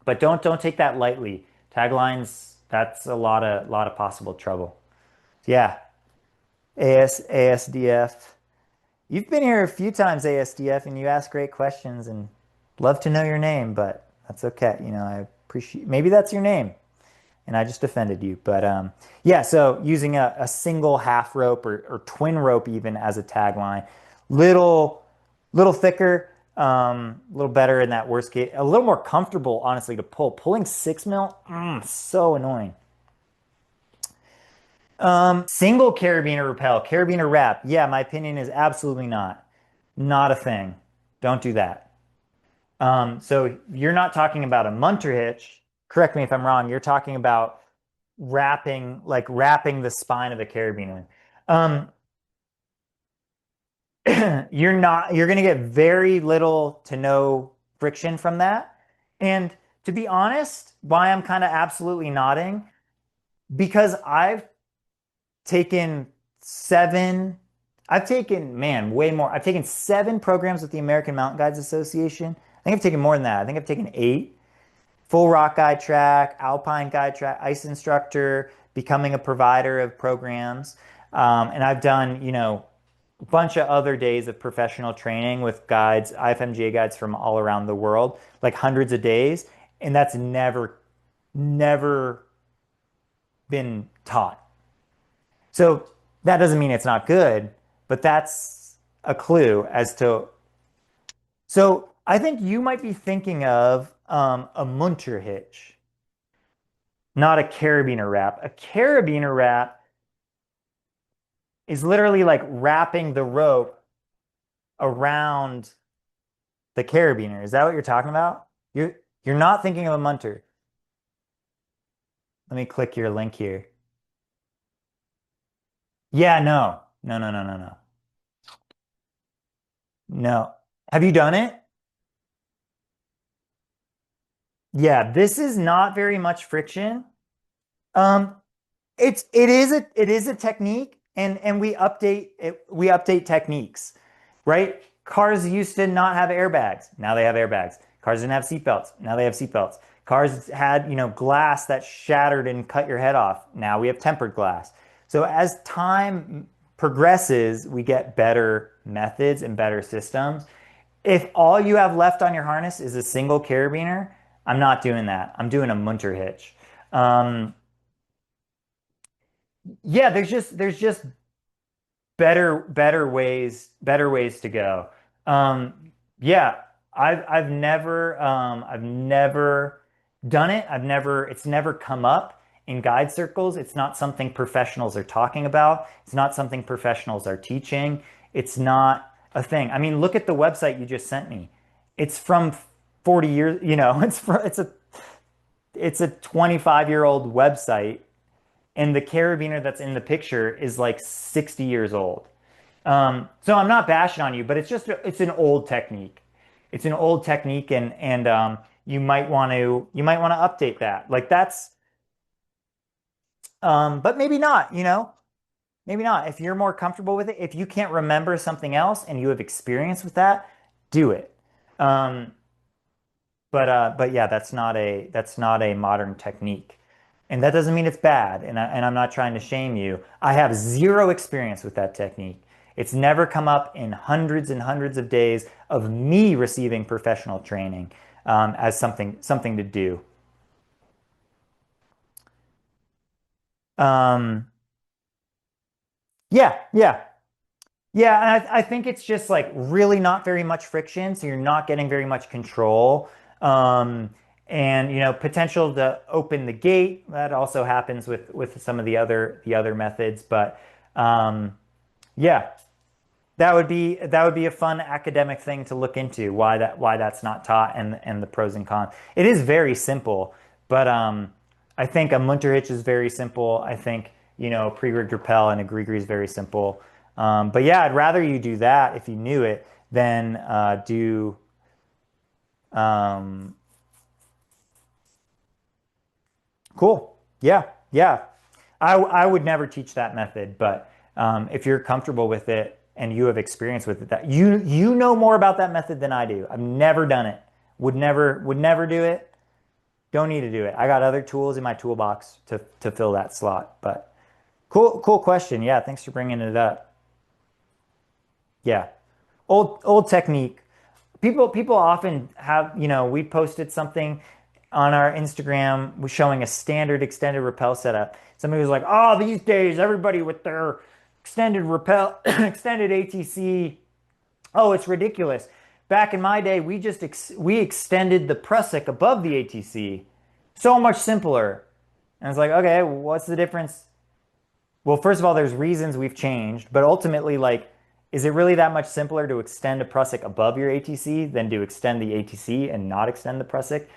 But don't take that lightly. Taglines, that's a lot of possible trouble. Yeah. ASDF. You've been here a few times, ASDF, and you ask great questions and love to know your name, but that's okay. I appreciate maybe that's your name and I just offended you. But yeah, so using a single half rope or twin rope even as a tagline, little little thicker, a little better in that worst case, a little more comfortable, honestly, to pull. Pulling 6 mil, so annoying. Single carabiner rappel, carabiner wrap. Yeah, my opinion is absolutely not. Not a thing. Don't do that. So you're not talking about a munter hitch. Correct me if I'm wrong. You're talking about wrapping the spine of the carabiner. Um, you're going to get very little to no friction from that. And to be honest, why I'm kind of absolutely nodding, because taken seven, I've taken, man, way more. I've taken 7 programs with the American Mountain Guides Association. I think I've taken more than that. I think I've taken 8. Full rock guide track, alpine guide track, ice instructor, becoming a provider of programs. And I've done, a bunch of other days of professional training with guides, IFMGA guides from all around the world, like hundreds of days. And that's never been taught. So that doesn't mean it's not good, but that's a clue as to. So I think you might be thinking of a munter hitch, not a carabiner wrap. A carabiner wrap is literally like wrapping the rope around the carabiner. Is that what you're talking about? You're not thinking of a munter. Let me click your link here. Yeah, no. No, no, no, no, no. No. Have you done it? Yeah, this is not very much friction. Um, it is a technique, and we update techniques, right? Cars used to not have airbags. Now they have airbags. Cars didn't have seatbelts. Now they have seatbelts. Cars had, glass that shattered and cut your head off. Now we have tempered glass. So as time progresses, we get better methods and better systems. If all you have left on your harness is a single carabiner, I'm not doing that. I'm doing a munter hitch. Um, yeah, there's just better ways to go. Yeah, I've never done it. It's never come up in guide circles. It's not something professionals are talking about. It's not something professionals are teaching. It's not a thing. I mean, look at the website you just sent me. It's from 40 years, it's a 25-year-old website, and the carabiner that's in the picture is like 60 years old. So I'm not bashing on you, but it's an old technique. It's an old technique, and you might want to update that. Like that's but maybe not, maybe not. If you're more comfortable with it, if you can't remember something else and you have experience with that, do it. Um, but yeah, that's not a modern technique. And that doesn't mean it's bad. And I'm not trying to shame you. I have zero experience with that technique. It's never come up in hundreds and hundreds of days of me receiving professional training as something to do. Um, yeah, yeah. Yeah, and I think it's just like really not very much friction, so you're not getting very much control. Um, and potential to open the gate. That also happens with some of the other methods, but yeah, that would be a fun academic thing to look into, why that's not taught, and the pros and cons. It is very simple, but I think a Munterhitch is very simple. I think pre-rigged rappel and a gree is very simple. But yeah, I'd rather you do that if you knew it than do um, cool. Yeah, yeah. I would never teach that method, but if you're comfortable with it and you have experience with it, that you know more about that method than I do. I've never done it. Would never do it. Don't need to do it. I got other tools in my toolbox to fill that slot. But cool question. Yeah, thanks for bringing it up. Yeah, old technique. People often have, we posted something on our Instagram showing a standard extended rappel setup. Somebody was like, "Oh, these days everybody with their extended rappel, extended ATC, oh, it's ridiculous." Back in my day, we extended the prusik above the ATC. So much simpler. And it's like, okay, what's the difference? Well, first of all, there's reasons we've changed, but ultimately, like, is it really that much simpler to extend a prusik above your ATC than to extend the ATC and not extend the prusik?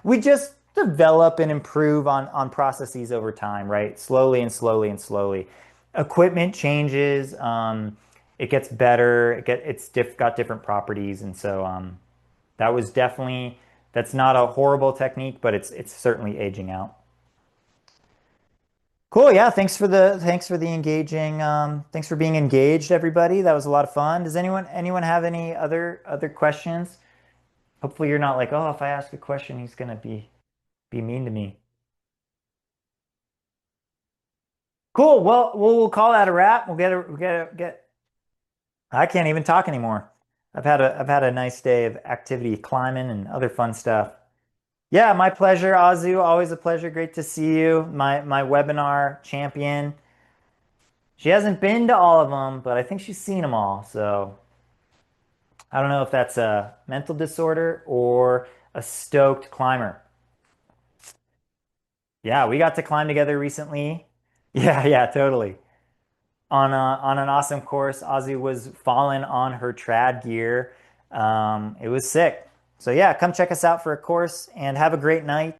We just develop and improve on processes over time, right? Slowly and slowly and slowly. Equipment changes, it gets better, got different properties, and so that was definitely that's not a horrible technique, but it's certainly aging out. Cool. Yeah. Thanks for the engaging. Thanks for being engaged, everybody. That was a lot of fun. Does anyone have any other questions? Hopefully you're not like, oh, if I ask a question, he's gonna be mean to me. Cool. Well, we'll call that a wrap. We'll get. I can't even talk anymore. I've had a nice day of activity, climbing and other fun stuff. Yeah, my pleasure, Azu. Always a pleasure. Great to see you. My webinar champion. She hasn't been to all of them, but I think she's seen them all. So I don't know if that's a mental disorder or a stoked climber. Yeah, we got to climb together recently. Yeah, yeah, totally. On an awesome course. Ozzy was falling on her trad gear. It was sick. So yeah, come check us out for a course and have a great night.